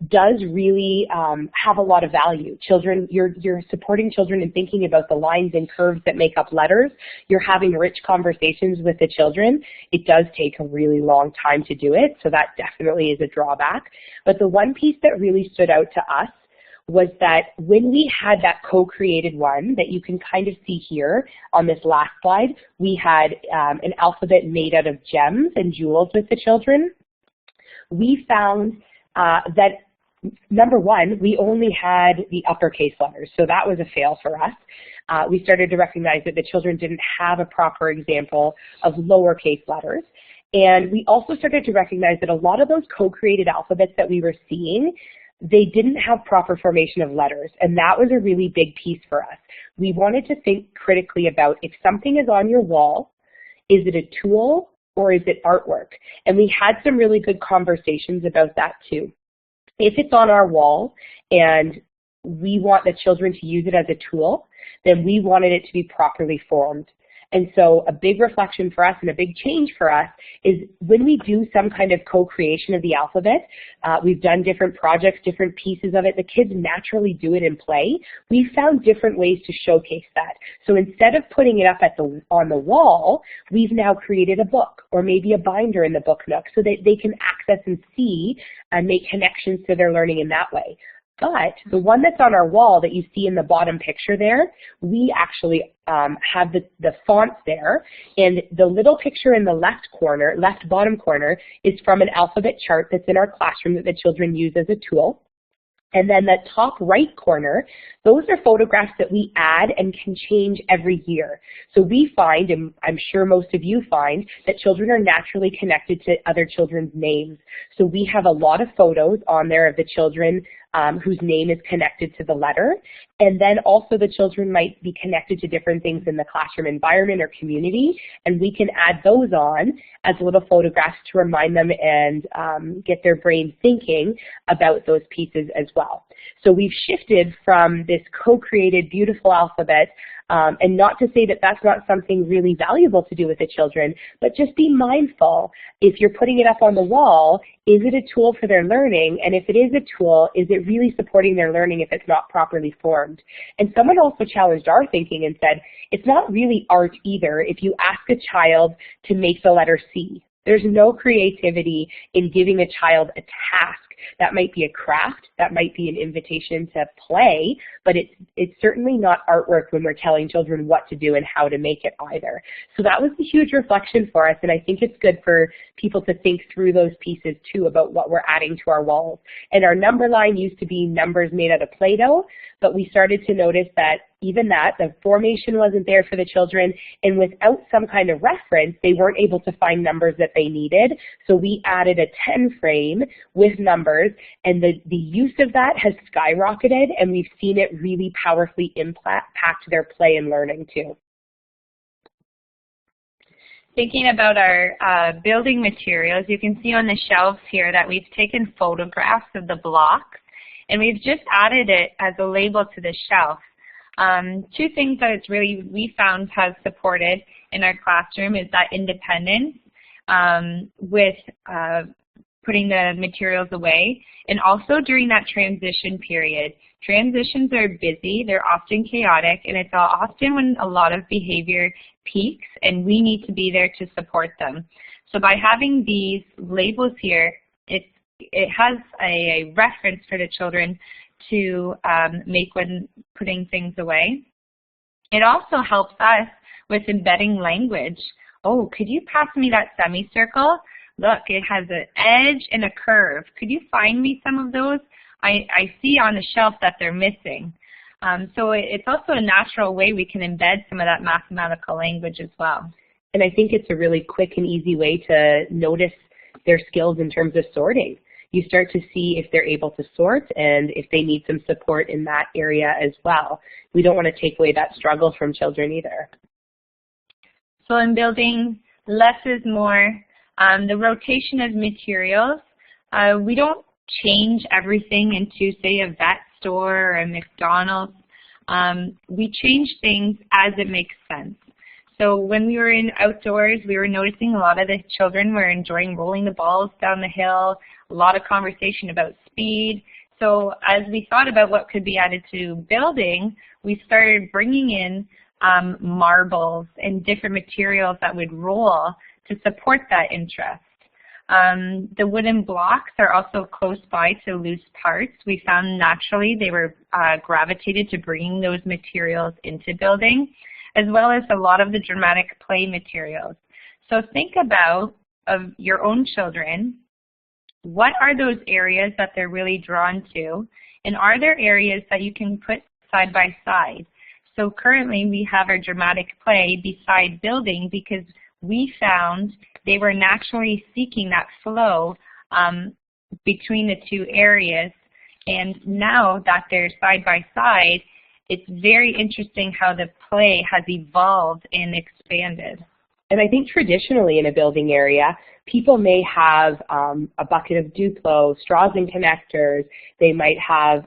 does really have a lot of value. Children, you're supporting children in thinking about the lines and curves that make up letters. You're having rich conversations with the children. It does take a really long time to do it, so that definitely is a drawback. But the one piece that really stood out to us was that when we had that co-created one that you can kind of see here on this last slide, we had an alphabet made out of gems and jewels with the children. We found that, number one, we only had the uppercase letters, so that was a fail for us. We started to recognize that the children didn't have a proper example of lowercase letters. And we also started to recognize that a lot of those co-created alphabets that we were seeing, they didn't have proper formation of letters, and that was a really big piece for us. We wanted to think critically about if something is on your wall, is it a tool or is it artwork? And we had some really good conversations about that too. If it's on our wall and we want the children to use it as a tool, then we wanted it to be properly formed. And so a big reflection for us and a big change for us is when we do some kind of co-creation of the alphabet, we've done different projects, different pieces of it, the kids naturally do it in play. We found different ways to showcase that. So instead of putting it up on the wall, we've now created a book or maybe a binder in the book nook so that they can access and see and make connections to their learning in that way. But the one that's on our wall that you see in the bottom picture there, we actually have the fonts there, and the little picture in the left bottom corner is from an alphabet chart that's in our classroom that the children use as a tool. And then the top right corner, those are photographs that we add and can change every year. So we find, and I'm sure most of you find, that children are naturally connected to other children's names. So we have a lot of photos on there of the children whose name is connected to the letter. And then also the children might be connected to different things in the classroom environment or community, and we can add those on as little photographs to remind them and get their brain thinking about those pieces as well. So we've shifted from this co-created beautiful alphabet, and not to say that that's not something really valuable to do with the children, but just be mindful. If you're putting it up on the wall, is it a tool for their learning? And if it is a tool, is it really supporting their learning if it's not properly formed? And someone also challenged our thinking and said, it's not really art either if you ask a child to make the letter C. There's no creativity in giving a child a task. That might be a craft, that might be an invitation to play, but it's certainly not artwork when we're telling children what to do and how to make it either. So that was a huge reflection for us, and I think it's good for people to think through those pieces too about what we're adding to our walls. And our number line used to be numbers made out of Play-Doh, but we started to notice that even that, the formation wasn't there for the children, and without some kind of reference, they weren't able to find numbers that they needed. So we added a 10 frame with numbers, and the use of that has skyrocketed, and we've seen it really powerfully impact their play and learning too. Thinking about our building materials, you can see on the shelves here that we've taken photographs of the blocks, and we've just added it as a label to the shelf. Two things that it's really we found has supported in our classroom is that independence with putting the materials away, and also during that transition period. Transitions are busy, they're often chaotic, and it's often when a lot of behavior peaks, and we need to be there to support them. So by having these labels here, it has a reference for the children to make when putting things away. It also helps us with embedding language. Oh, could you pass me that semicircle? Look, it has an edge and a curve. Could you find me some of those? I see on the shelf that they're missing. So it's also a natural way we can embed some of that mathematical language as well. And I think it's a really quick and easy way to notice their skills in terms of sorting. You start to see if they're able to sort and if they need some support in that area as well. We don't want to take away that struggle from children either. So in building, less is more. The rotation of materials, we don't change everything into, say, a vet store or a McDonald's. We change things as it makes sense. So when we were in outdoors, we were noticing a lot of the children were enjoying rolling the balls down the hill, a lot of conversation about speed. So as we thought about what could be added to building, we started bringing in marbles and different materials that would roll to support that interest. The wooden blocks are also close by to loose parts. We found naturally they were gravitated to bringing those materials into building, as well as a lot of the dramatic play materials. So think about of your own children, what are those areas that they're really drawn to, and are there areas that you can put side by side? So currently we have our dramatic play beside building because we found they were naturally seeking that flow between the two areas, and now that they're side by side, it's very interesting how the play has evolved and expanded. And I think traditionally in a building area, people may have a bucket of Duplo, straws and connectors. They might have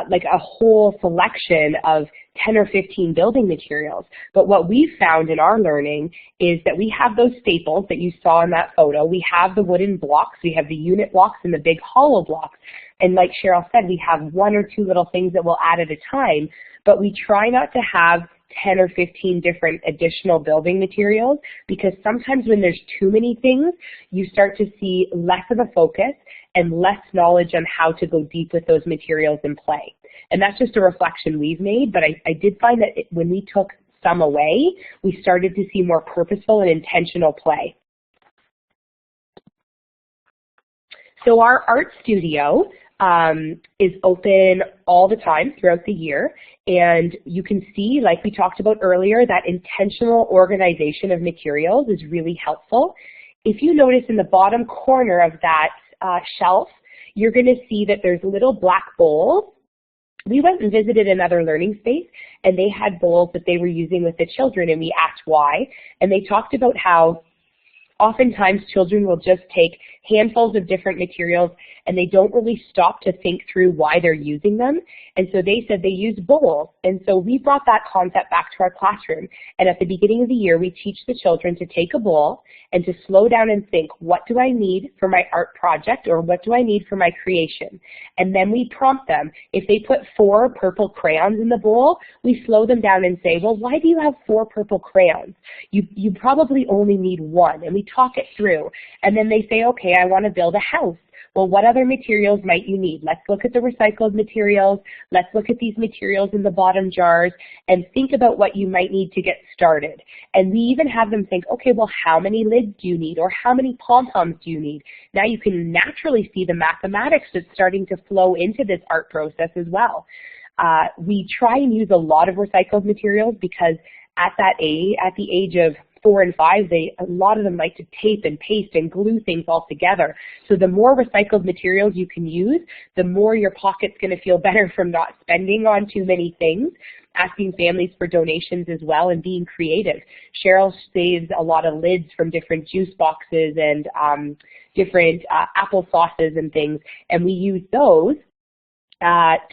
like a whole selection of 10 or 15 building materials. But what we've found in our learning is that we have those staples that you saw in that photo. We have the wooden blocks, we have the unit blocks and the big hollow blocks. And like Cheryl said, we have 1 or 2 little things that we'll add at a time, but we try not to have 10 or 15 different additional building materials, because sometimes when there's too many things, you start to see less of a focus and less knowledge on how to go deep with those materials in play. And that's just a reflection we've made, but I did find that when we took some away, we started to see more purposeful and intentional play. So our art studio is open all the time throughout the year, and you can see, like we talked about earlier, that intentional organization of materials is really helpful. If you notice in the bottom corner of that shelf, you're going to see that there's little black bowls. We went and visited another learning space, and they had bowls that they were using with the children, and we asked why, and they talked about how oftentimes children will just take handfuls of different materials and they don't really stop to think through why they're using them. And so they said they use bowls. And so we brought that concept back to our classroom. And at the beginning of the year, we teach the children to take a bowl and to slow down and think, what do I need for my art project, or what do I need for my creation? And then we prompt them. If they put 4 purple crayons in the bowl, we slow them down and say, well, why do you have 4 purple crayons? You probably only need 1. And we talk it through. And then they say, okay, I want to build a house. Well, what other materials might you need? Let's look at the recycled materials. Let's look at these materials in the bottom jars and think about what you might need to get started. And we even have them think, okay, well, how many lids do you need, or how many pom-poms do you need? Now you can naturally see the mathematics that's starting to flow into this art process as well. We try and use a lot of recycled materials because at the age of 4 and 5, a lot of them like to tape and paste and glue things all together. So the more recycled materials you can use, the more your pocket's going to feel better from not spending on too many things, asking families for donations as well, and being creative. Cheryl saves a lot of lids from different juice boxes and different apple sauces and things, and we use those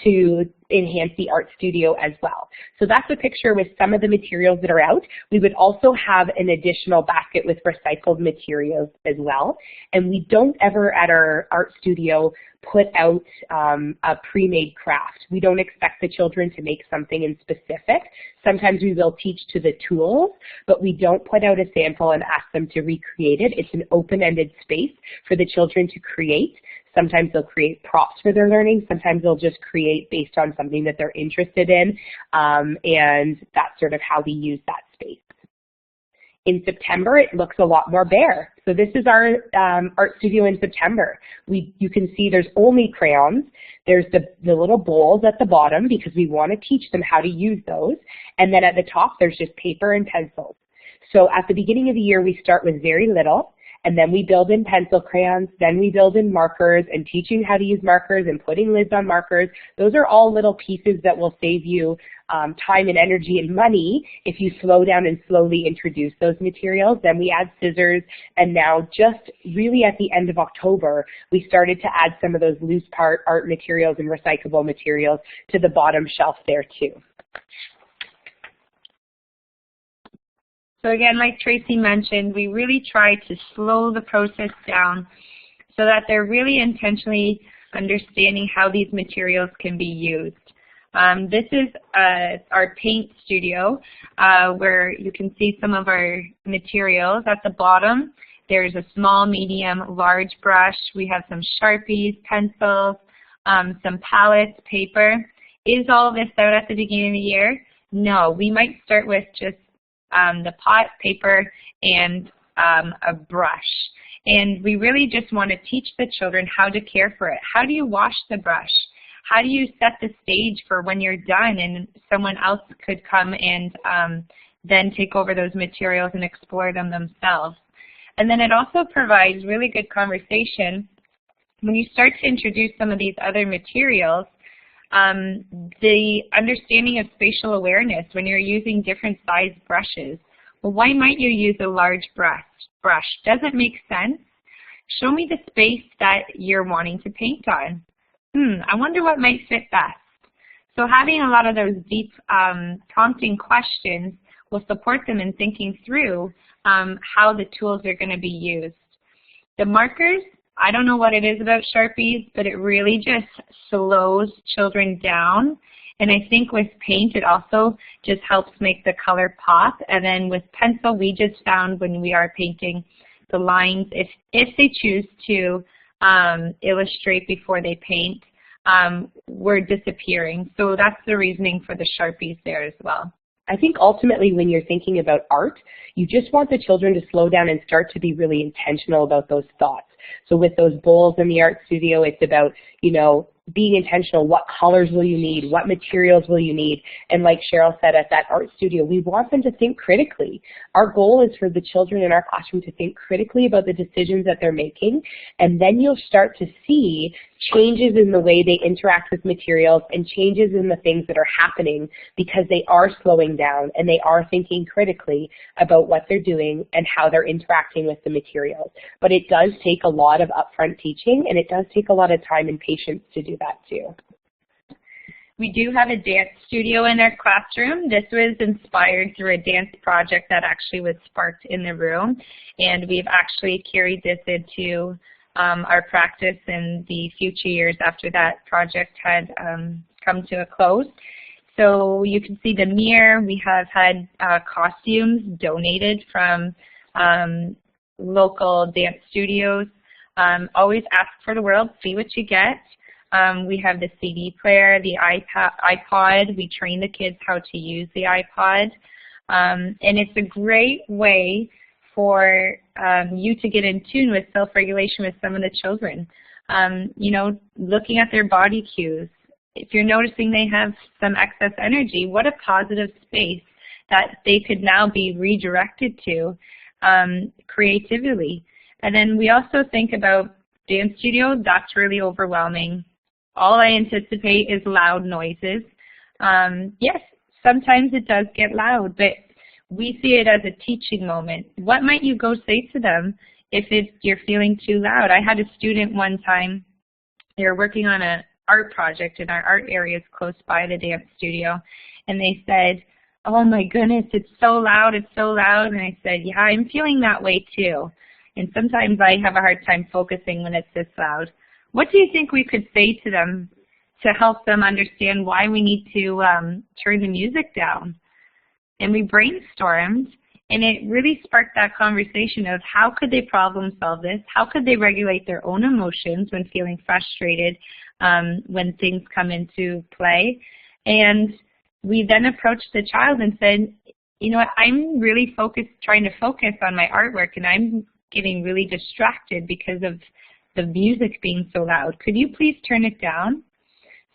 to enhance the art studio as well. So that's a picture with some of the materials that are out. We would also have an additional basket with recycled materials as well. And we don't ever at our art studio put out a pre-made craft. We don't expect the children to make something in specific. Sometimes we will teach to the tools, but we don't put out a sample and ask them to recreate it. It's an open-ended space for the children to create. Sometimes they'll create props for their learning. Sometimes they'll just create based on something that they're interested in, and that's sort of how we use that space. In September, it looks a lot more bare. So this is our art studio in September. You can see there's only crayons. There's the little bowls at the bottom because we want to teach them how to use those. And then at the top, there's just paper and pencils. So at the beginning of the year, we start with very little, and then we build in pencil crayons, then we build in markers and teaching how to use markers and putting lids on markers. Those are all little pieces that will save you time and energy and money if you slow down and slowly introduce those materials. Then we add scissors, and now just really at the end of October, we started to add some of those loose part art materials and recyclable materials to the bottom shelf there too. So again, like Tracy mentioned, we really try to slow the process down so that they're really intentionally understanding how these materials can be used. This is our paint studio where you can see some of our materials. At the bottom, there's a small, medium, large brush. We have some Sharpies, pencils, some palettes, paper. Is all of this out at the beginning of the year? No, we might start with just the pot, paper, and a brush. And we really just want to teach the children how to care for it. How do you wash the brush? How do you set the stage for when you're done and someone else could come and then take over those materials and explore them themselves? And then it also provides really good conversation when you start to introduce some of these other materials. The understanding of spatial awareness when you're using different size brushes. Well, why might you use a large brush? Doesn't make sense. Show me the space that you're wanting to paint on. I wonder what might fit best. So having a lot of those deep prompting questions will support them in thinking through how the tools are going to be used. The markers, I don't know what it is about Sharpies, but it really just slows children down. And I think with paint, it also just helps make the color pop. And then with pencil, we just found when we are painting the lines, if they choose to illustrate before they paint, we're disappearing. So that's the reasoning for the Sharpies there as well. I think ultimately when you're thinking about art, you just want the children to slow down and start to be really intentional about those thoughts. So with those bowls in the art studio, it's about, being intentional. What colors will you need? What materials will you need? And like Cheryl said, at that art studio, we want them to think critically. Our goal is for the children in our classroom to think critically about the decisions that they're making, and then you'll start to see changes in the way they interact with materials and changes in the things that are happening because they are slowing down and they are thinking critically about what they're doing and how they're interacting with the materials. But it does take a lot of upfront teaching, and it does take a lot of time and patience to do that too. We do have a dance studio in our classroom. This was inspired through a dance project that actually was sparked in the room, and we've actually carried this into our practice in the future years after that project had come to a close. So you can see the mirror. We have had costumes donated from local dance studios. Always ask for the world, see what you get. We have the CD player, the iPod. We train the kids how to use the iPod. And it's a great way for you to get in tune with self-regulation with some of the children. Looking at their body cues. If you're noticing they have some excess energy, what a positive space that they could now be redirected to creatively. And then we also think about dance studio. That's really overwhelming. All I anticipate is loud noises. Yes, sometimes it does get loud, but we see it as a teaching moment. What might you go say to them if you're feeling too loud? I had a student one time, they were working on an art project in our art areas close by the dance studio, and they said, "Oh my goodness, it's so loud, it's so loud." And I said, "Yeah, I'm feeling that way too. And sometimes I have a hard time focusing when it's this loud." What do you think we could say to them to help them understand why we need to turn the music down? And we brainstormed, and it really sparked that conversation of how could they problem solve this? How could they regulate their own emotions when feeling frustrated when things come into play? And we then approached the child and said, "You know what, I'm really trying to focus on my artwork, and I'm getting really distracted because of the music being so loud. Could you please turn it down?"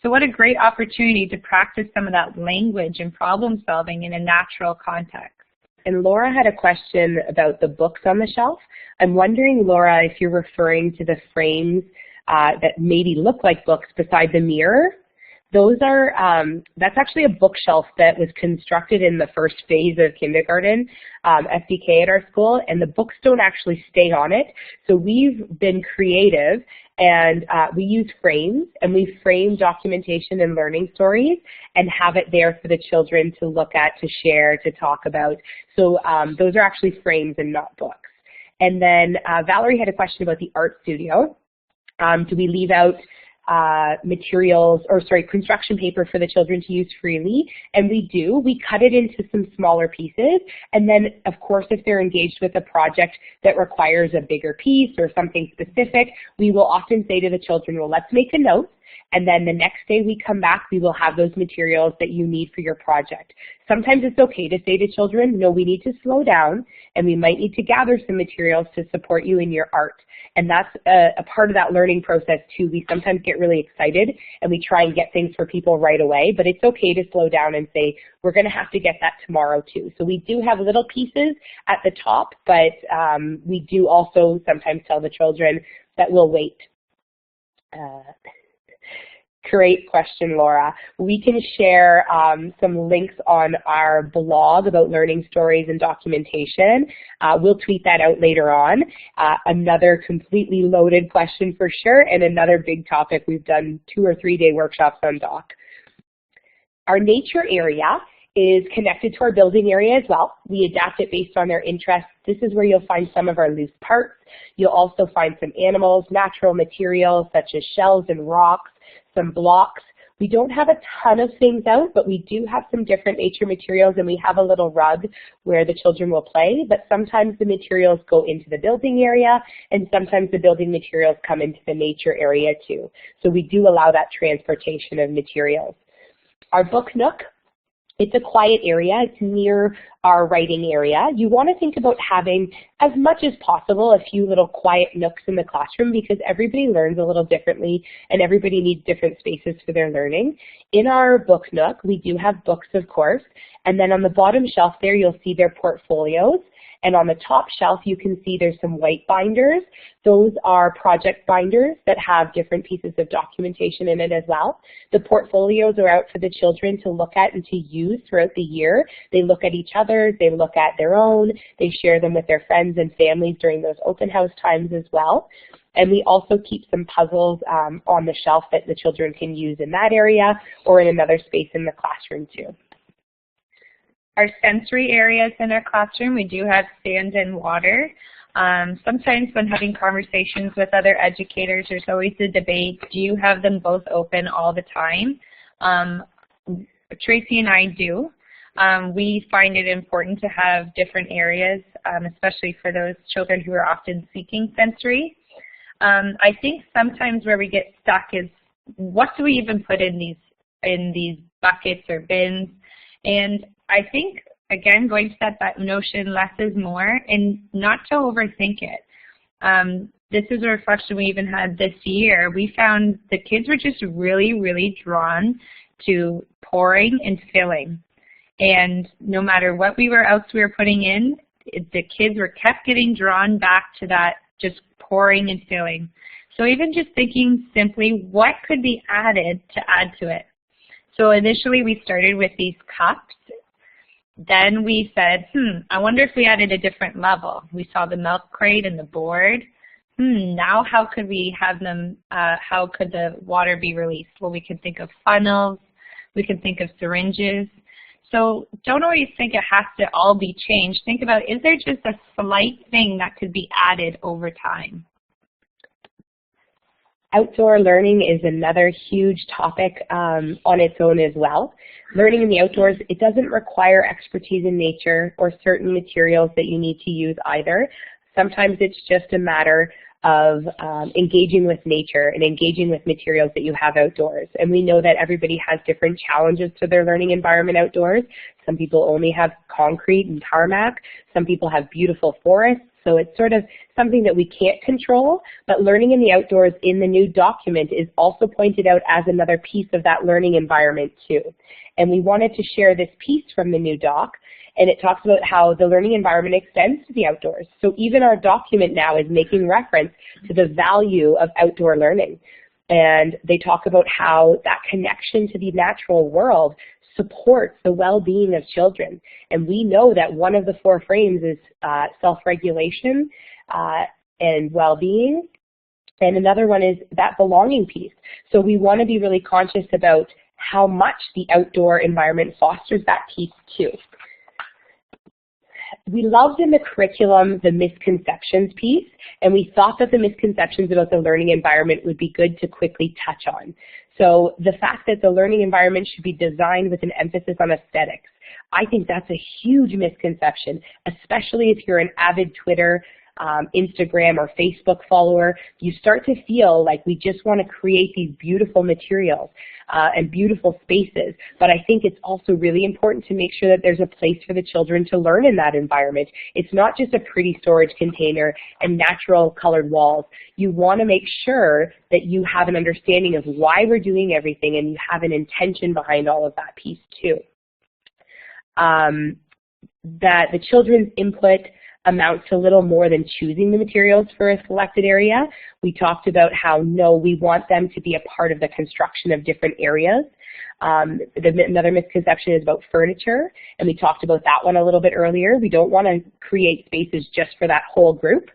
So what a great opportunity to practice some of that language and problem solving in a natural context. And Laura had a question about the books on the shelf. I'm wondering, Laura, if you're referring to the frames that maybe look like books beside the mirror. Those are, that's actually a bookshelf that was constructed in the first phase of kindergarten, SDK at our school, and the books don't actually stay on it. So we've been creative, and we use frames, and we frame documentation and learning stories and have it there for the children to look at, to share, to talk about. So those are actually frames and not books. And then Valerie had a question about the art studio. Do we leave out construction paper for the children to use freely? And we do. We cut it into some smaller pieces, and then of course if they're engaged with a project that requires a bigger piece or something specific, we will often say to the children, well, let's make a note, and then the next day we come back, we will have those materials that you need for your project. Sometimes it's okay to say to children, no, we need to slow down, and we might need to gather some materials to support you in your art. And that's a part of that learning process too. We sometimes get really excited and we try and get things for people right away, but it's okay to slow down and say, we're going to have to get that tomorrow too. So we do have little pieces at the top, but we do also sometimes tell the children that we'll wait. Great question, Laura. We can share some links on our blog about learning stories and documentation. We'll tweet that out later on. Another completely loaded question for sure, and another big topic. We've done 2 or 3 day workshops on doc. Our nature area is connected to our building area as well. We adapt it based on their interests. This is where you'll find some of our loose parts. You'll also find some animals, natural materials such as shells and rocks, some blocks. We don't have a ton of things out, but we do have some different nature materials, and we have a little rug where the children will play, but sometimes the materials go into the building area, and sometimes the building materials come into the nature area too. So we do allow that transportation of materials. Our book nook, it's a quiet area. It's near our writing area. You want to think about having, as much as possible, a few little quiet nooks in the classroom because everybody learns a little differently and everybody needs different spaces for their learning. In our book nook, we do have books, of course, and then on the bottom shelf there, you'll see their portfolios. And on the top shelf, you can see there's some white binders. Those are project binders that have different pieces of documentation in it as well. The portfolios are out for the children to look at and to use throughout the year. They look at each other, they look at their own, they share them with their friends and families during those open house times as well. And we also keep some puzzles on the shelf that the children can use in that area or in another space in the classroom too. Our sensory areas in our classroom, we do have sand and water. Sometimes when having conversations with other educators, there's always a debate, do you have them both open all the time? Tracy and I do. We find it important to have different areas, especially for those children who are often seeking sensory. I think sometimes where we get stuck is, what do we even put in these buckets or bins? And I think, again, going to that notion, less is more, and not to overthink it. This is a reflection we even had this year. We found the kids were just really, really drawn to pouring and filling. And no matter what else we were putting in, the kids were kept getting drawn back to that just pouring and filling. So even just thinking simply, what could be added to add to it? So initially we started with these cups. Then we said, I wonder if we added a different level. We saw the milk crate and the board. Now how could we have them, how could the water be released? Well, we could think of funnels. We could think of syringes. So don't always think it has to all be changed. Think about, is there just a slight thing that could be added over time? Outdoor learning is another huge topic on its own as well. Learning in the outdoors, it doesn't require expertise in nature or certain materials that you need to use either. Sometimes it's just a matter of engaging with nature and engaging with materials that you have outdoors. And we know that everybody has different challenges to their learning environment outdoors. Some people only have concrete and tarmac. Some people have beautiful forests. So it's sort of something that we can't control, but learning in the outdoors in the new document is also pointed out as another piece of that learning environment too. And we wanted to share this piece from the new doc, and it talks about how the learning environment extends to the outdoors. So even our document now is making reference to the value of outdoor learning. And they talk about how that connection to the natural world supports the well-being of children. And we know that one of the 4 frames is self-regulation and well-being, and another one is that belonging piece. So we want to be really conscious about how much the outdoor environment fosters that piece too. We loved in the curriculum the misconceptions piece, and we thought that the misconceptions about the learning environment would be good to quickly touch on. So the fact that the learning environment should be designed with an emphasis on aesthetics, I think that's a huge misconception, especially if you're an avid Twitter, Instagram, or Facebook follower. You start to feel like we just want to create these beautiful materials and beautiful spaces. But I think it's also really important to make sure that there's a place for the children to learn in that environment. It's not just a pretty storage container and natural colored walls. You want to make sure that you have an understanding of why we're doing everything and you have an intention behind all of that piece too. That the children's input amounts to little more than choosing the materials for a selected area. We talked about how, no, we want them to be a part of the construction of different areas. Another misconception is about furniture, and we talked about that one a little bit earlier. We don't want to create spaces just for that whole group.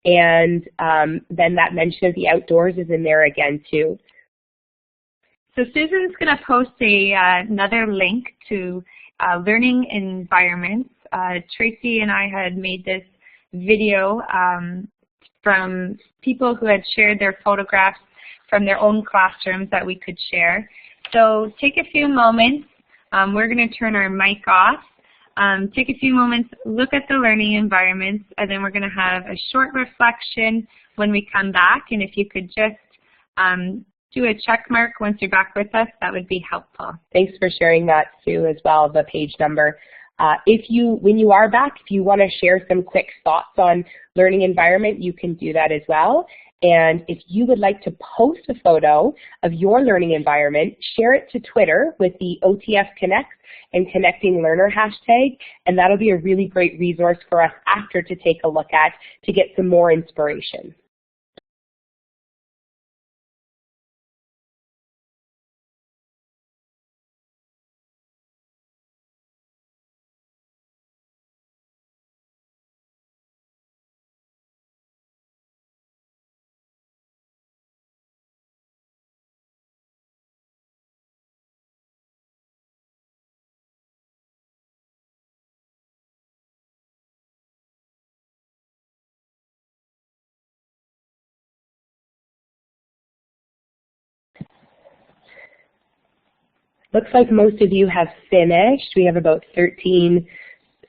And then that mention of the outdoors is in there again too. So Susan's going to post another link to learning environments. Tracy and I had made this video from people who had shared their photographs from their own classrooms that we could share. So take a few moments. We're going to turn our mic off. Take a few moments, look at the learning environments, and then we're going to have a short reflection when we come back. And if you could just do a check mark once you're back with us, that would be helpful. Thanks for sharing that, Sue, as well, the page number. When you are back, if you want to share some quick thoughts on learning environment, you can do that as well. And if you would like to post a photo of your learning environment, share it to Twitter with the OTF Connects and Connecting Learner hashtag, and that'll be a really great resource for us after to take a look at to get some more inspiration. Looks like most of you have finished. We have about 13,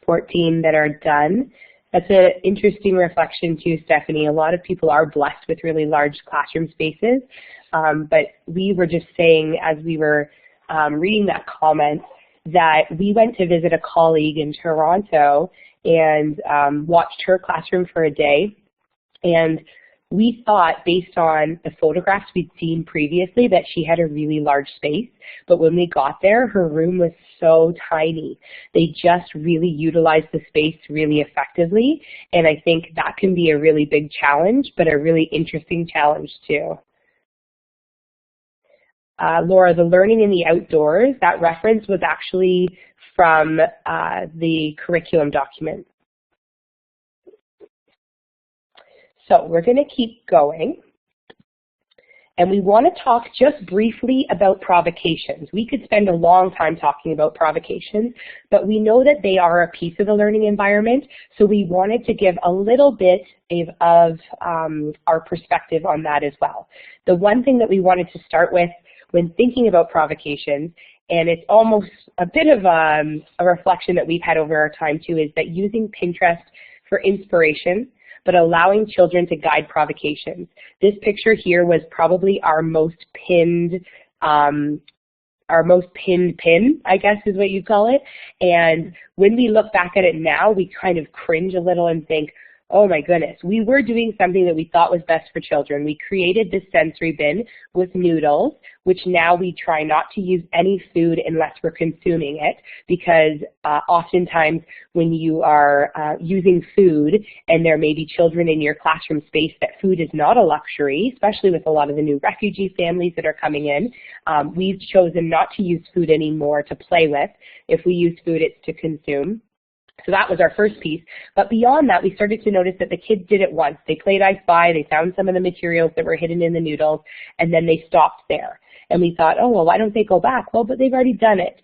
14 that are done. That's an interesting reflection too, Stephanie. A lot of people are blessed with really large classroom spaces, but we were just saying as we were reading that comment that we went to visit a colleague in Toronto and watched her classroom for a day, and we thought, based on the photographs we'd seen previously, that she had a really large space, but when we got there, her room was so tiny. They just really utilized the space really effectively, and I think that can be a really big challenge, but a really interesting challenge too. Laura, the learning in the outdoors, that reference was actually from the curriculum document. So we're going to keep going, and we want to talk just briefly about provocations. We could spend a long time talking about provocations, but we know that they are a piece of the learning environment, so we wanted to give a little bit of our perspective on that as well. The one thing that we wanted to start with when thinking about provocations, and it's almost a bit of a reflection that we've had over our time too, is that using Pinterest for inspiration, but allowing children to guide provocations. This picture here was probably our most pinned pin, I guess is what you call it. And when we look back at it now, we kind of cringe a little and think, oh my goodness, we were doing something that we thought was best for children. We created this sensory bin with noodles, which now we try not to use any food unless we're consuming it, because oftentimes when you are using food and there may be children in your classroom space, that food is not a luxury, especially with a lot of the new refugee families that are coming in. We've chosen not to use food anymore to play with. If we use food, it's to consume. So that was our first piece. But beyond that, we started to notice that the kids did it once. They played I Spy, they found some of the materials that were hidden in the noodles, and then they stopped there. And we thought, oh, well, why don't they go back? Well, but they've already done it.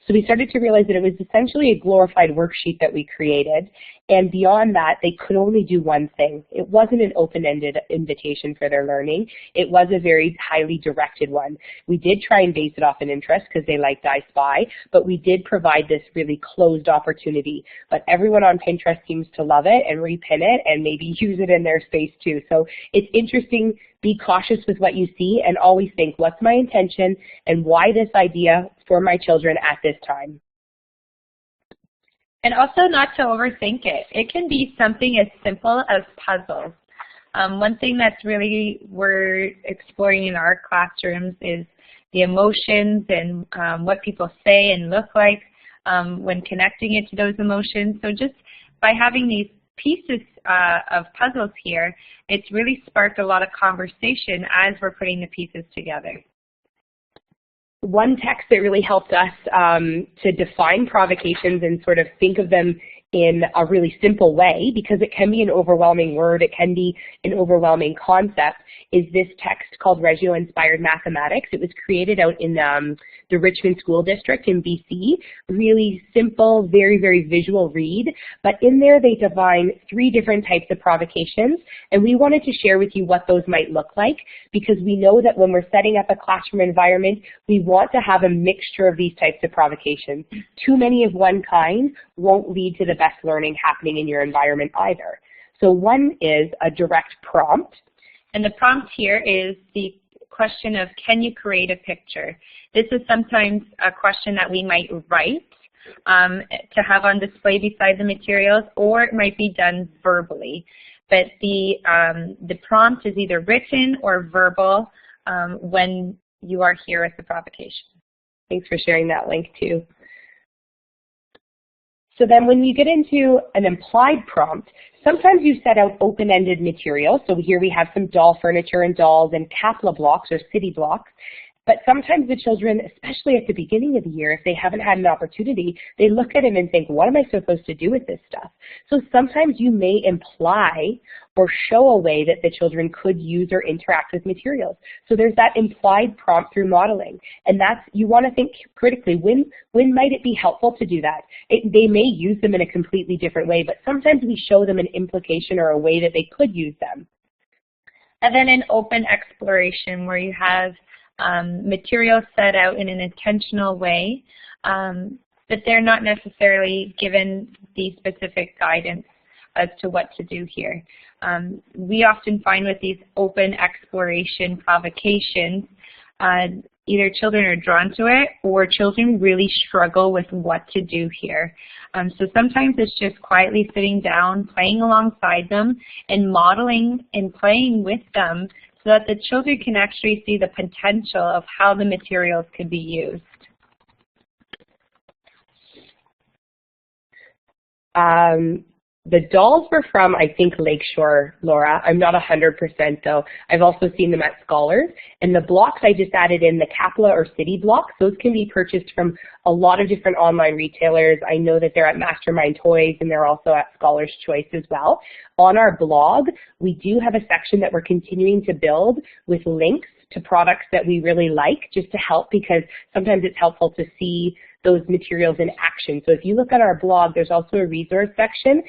So we started to realize that it was essentially a glorified worksheet that we created, and beyond that, they could only do one thing. It wasn't an open-ended invitation for their learning. It was a very highly directed one. We did try and base it off an interest because they liked I Spy, but we did provide this really closed opportunity. But everyone on Pinterest seems to love it and repin it and maybe use it in their space too. So it's interesting. Be cautious with what you see and always think, what's my intention and why this idea for my children at this time? And also not to overthink it. It can be something as simple as puzzles. One thing that's really we're exploring in our classrooms is the emotions and what people say and look like when connecting it to those emotions. So just by having these pieces of puzzles here, it's really sparked a lot of conversation as we're putting the pieces together. One text that really helped us to define provocations and sort of think of them in a really simple way, because it can be an overwhelming word, it can be an overwhelming concept, is this text called Reggio Inspired Mathematics. It was created out in the Richmond School District in BC. Really simple, very, very visual read. But in there they define 3 different types of provocations, and we wanted to share with you what those might look like, because we know that when we're setting up a classroom environment, we want to have a mixture of these types of provocations. Too many of one kind won't lead to the best learning happening in your environment either. So one is a direct prompt. And the prompt here is the question of, can you create a picture? This is sometimes a question that we might write to have on display beside the materials, or it might be done verbally. But the prompt is either written or verbal when you are here at the provocation. Thanks for sharing that link too. So then when you get into an implied prompt, sometimes you set out open-ended material. So here we have some doll furniture and dolls and Kapla blocks or city blocks. But sometimes the children, especially at the beginning of the year, if they haven't had an opportunity, they look at him and think, what am I supposed to do with this stuff? So sometimes you may imply or show a way that the children could use or interact with materials. So there's that implied prompt through modeling. And that's, you want to think critically, when might it be helpful to do that? They may use them in a completely different way, but sometimes we show them an implication or a way that they could use them. And then an open exploration where you have materials set out in an intentional way, but they're not necessarily given the specific guidance as to what to do here. We often find with these open exploration provocations, either children are drawn to it or children really struggle with what to do here. So sometimes it's just quietly sitting down, playing alongside them, and modeling and playing with them so that the children can actually see the potential of how the materials could be used. The dolls were from, I think, Lakeshore, Laura. I'm not 100% though. I've also seen them at Scholars. And the blocks I just added in, the Kapla or City blocks, those can be purchased from a lot of different online retailers. I know that they're at Mastermind Toys and they're also at Scholar's Choice as well. On our blog, we do have a section that we're continuing to build with links to products that we really like, just to help, because sometimes it's helpful to see those materials in action. So if you look at our blog, there's also a resource section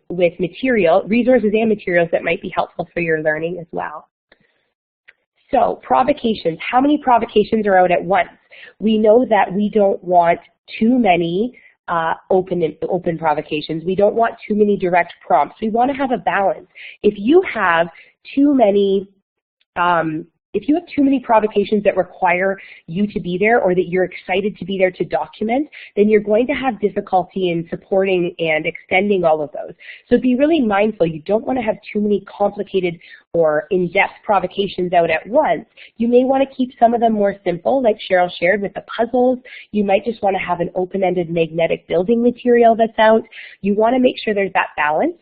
with resources and materials that might be helpful for your learning as well. So provocations, how many provocations are out at once? We know that we don't want too many open provocations. We don't want too many direct prompts. We want to have a balance. If you have too many provocations that require you to be there, or that you're excited to be there to document, then you're going to have difficulty in supporting and extending all of those. So be really mindful. You don't want to have too many complicated or in-depth provocations out at once. You may want to keep some of them more simple, like Cheryl shared with the puzzles. You might just want to have an open-ended magnetic building material that's out. You want to make sure there's that balance.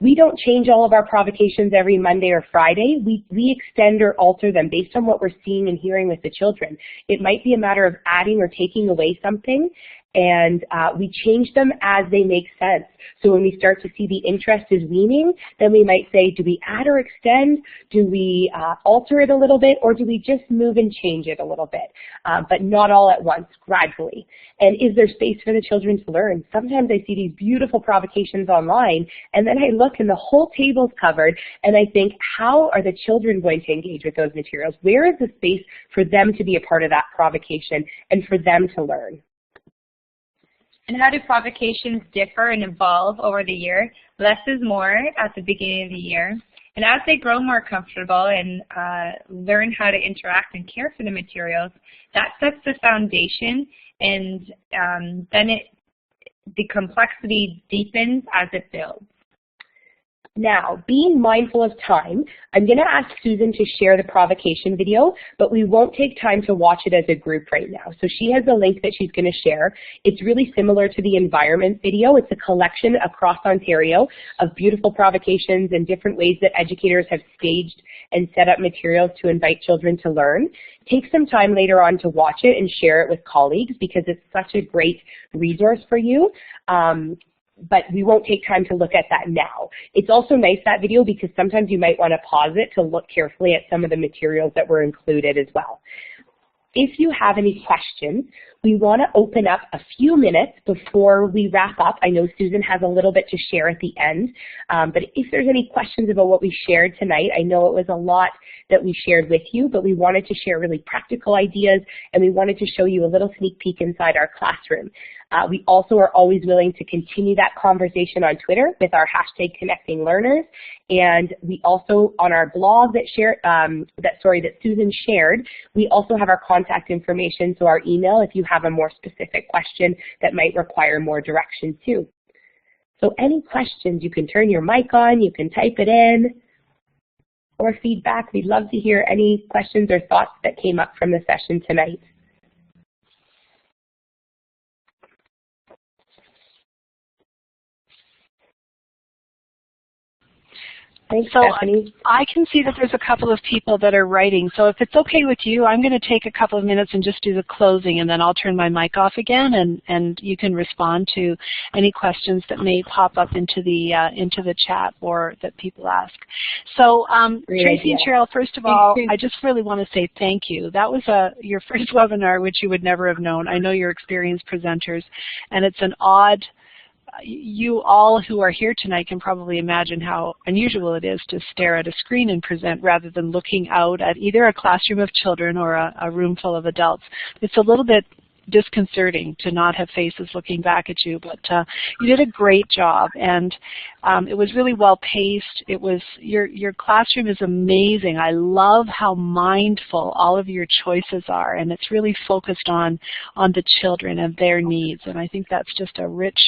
We don't change all of our provocations every Monday or Friday. We extend or alter them based on what we're seeing and hearing with the children. It might be a matter of adding or taking away something, and we change them as they make sense. So when we start to see the interest is weaning, then we might say, do we add or extend? Do we alter it a little bit, or do we just move and change it a little bit? But not all at once, gradually. And is there space for the children to learn? Sometimes I see these beautiful provocations online, and then I look and the whole table's covered, and I think, how are the children going to engage with those materials? Where is the space for them to be a part of that provocation and for them to learn? And how do provocations differ and evolve over the year? Less is more at the beginning of the year. And as they grow more comfortable and learn how to interact and care for the materials, that sets the foundation, and then the complexity deepens as it builds. Now, being mindful of time, I'm going to ask Susan to share the provocation video, but we won't take time to watch it as a group right now. So she has a link that she's going to share. It's really similar to the environment video. It's a collection across Ontario of beautiful provocations and different ways that educators have staged and set up materials to invite children to learn. Take some time later on to watch it and share it with colleagues because it's such a great resource for you. But we won't take time to look at that now. It's also nice, that video, because sometimes you might want to pause it to look carefully at some of the materials that were included as well. If you have any questions, we want to open up a few minutes before we wrap up. I know Susan has a little bit to share at the end, but if there's any questions about what we shared tonight, I know it was a lot that we shared with you, but we wanted to share really practical ideas, and we wanted to show you a little sneak peek inside our classroom. We also are always willing to continue that conversation on Twitter with our hashtag Connecting Learners, and we also, on our blog that Susan shared, we also have our contact information, so our email if you have a more specific question that might require more direction too. So any questions, you can turn your mic on, you can type it in, or feedback. We'd love to hear any questions or thoughts that came up from the session tonight. Thanks, so Stephanie. I can see that there's a couple of people that are writing. So if it's okay with you, I'm going to take a couple of minutes and just do the closing, and then I'll turn my mic off again, and you can respond to any questions that may pop up into the chat or that people ask. So Tracy and Cheryl, first of all, I just really want to say thank you. That was your first webinar, which you would never have known. I know you're experienced presenters, and it's an odd. You all who are here tonight can probably imagine how unusual it is to stare at a screen and present rather than looking out at either a classroom of children or a room full of adults. It's a little bit disconcerting to not have faces looking back at you, but you did a great job, and it was really well paced. It was your classroom is amazing. I love how mindful all of your choices are, and it's really focused on the children and their needs, and I think that's just a rich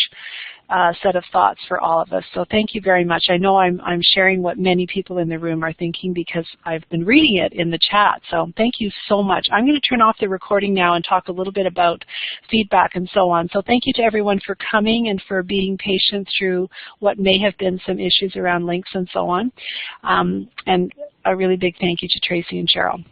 set of thoughts for all of us. So thank you very much. I know I'm sharing what many people in the room are thinking because I've been reading it in the chat. So thank you so much. I'm going to turn off the recording now and talk a little bit about feedback and so on. So thank you to everyone for coming and for being patient through what may have been some issues around links and so on. And a really big thank you to Tracy and Cheryl.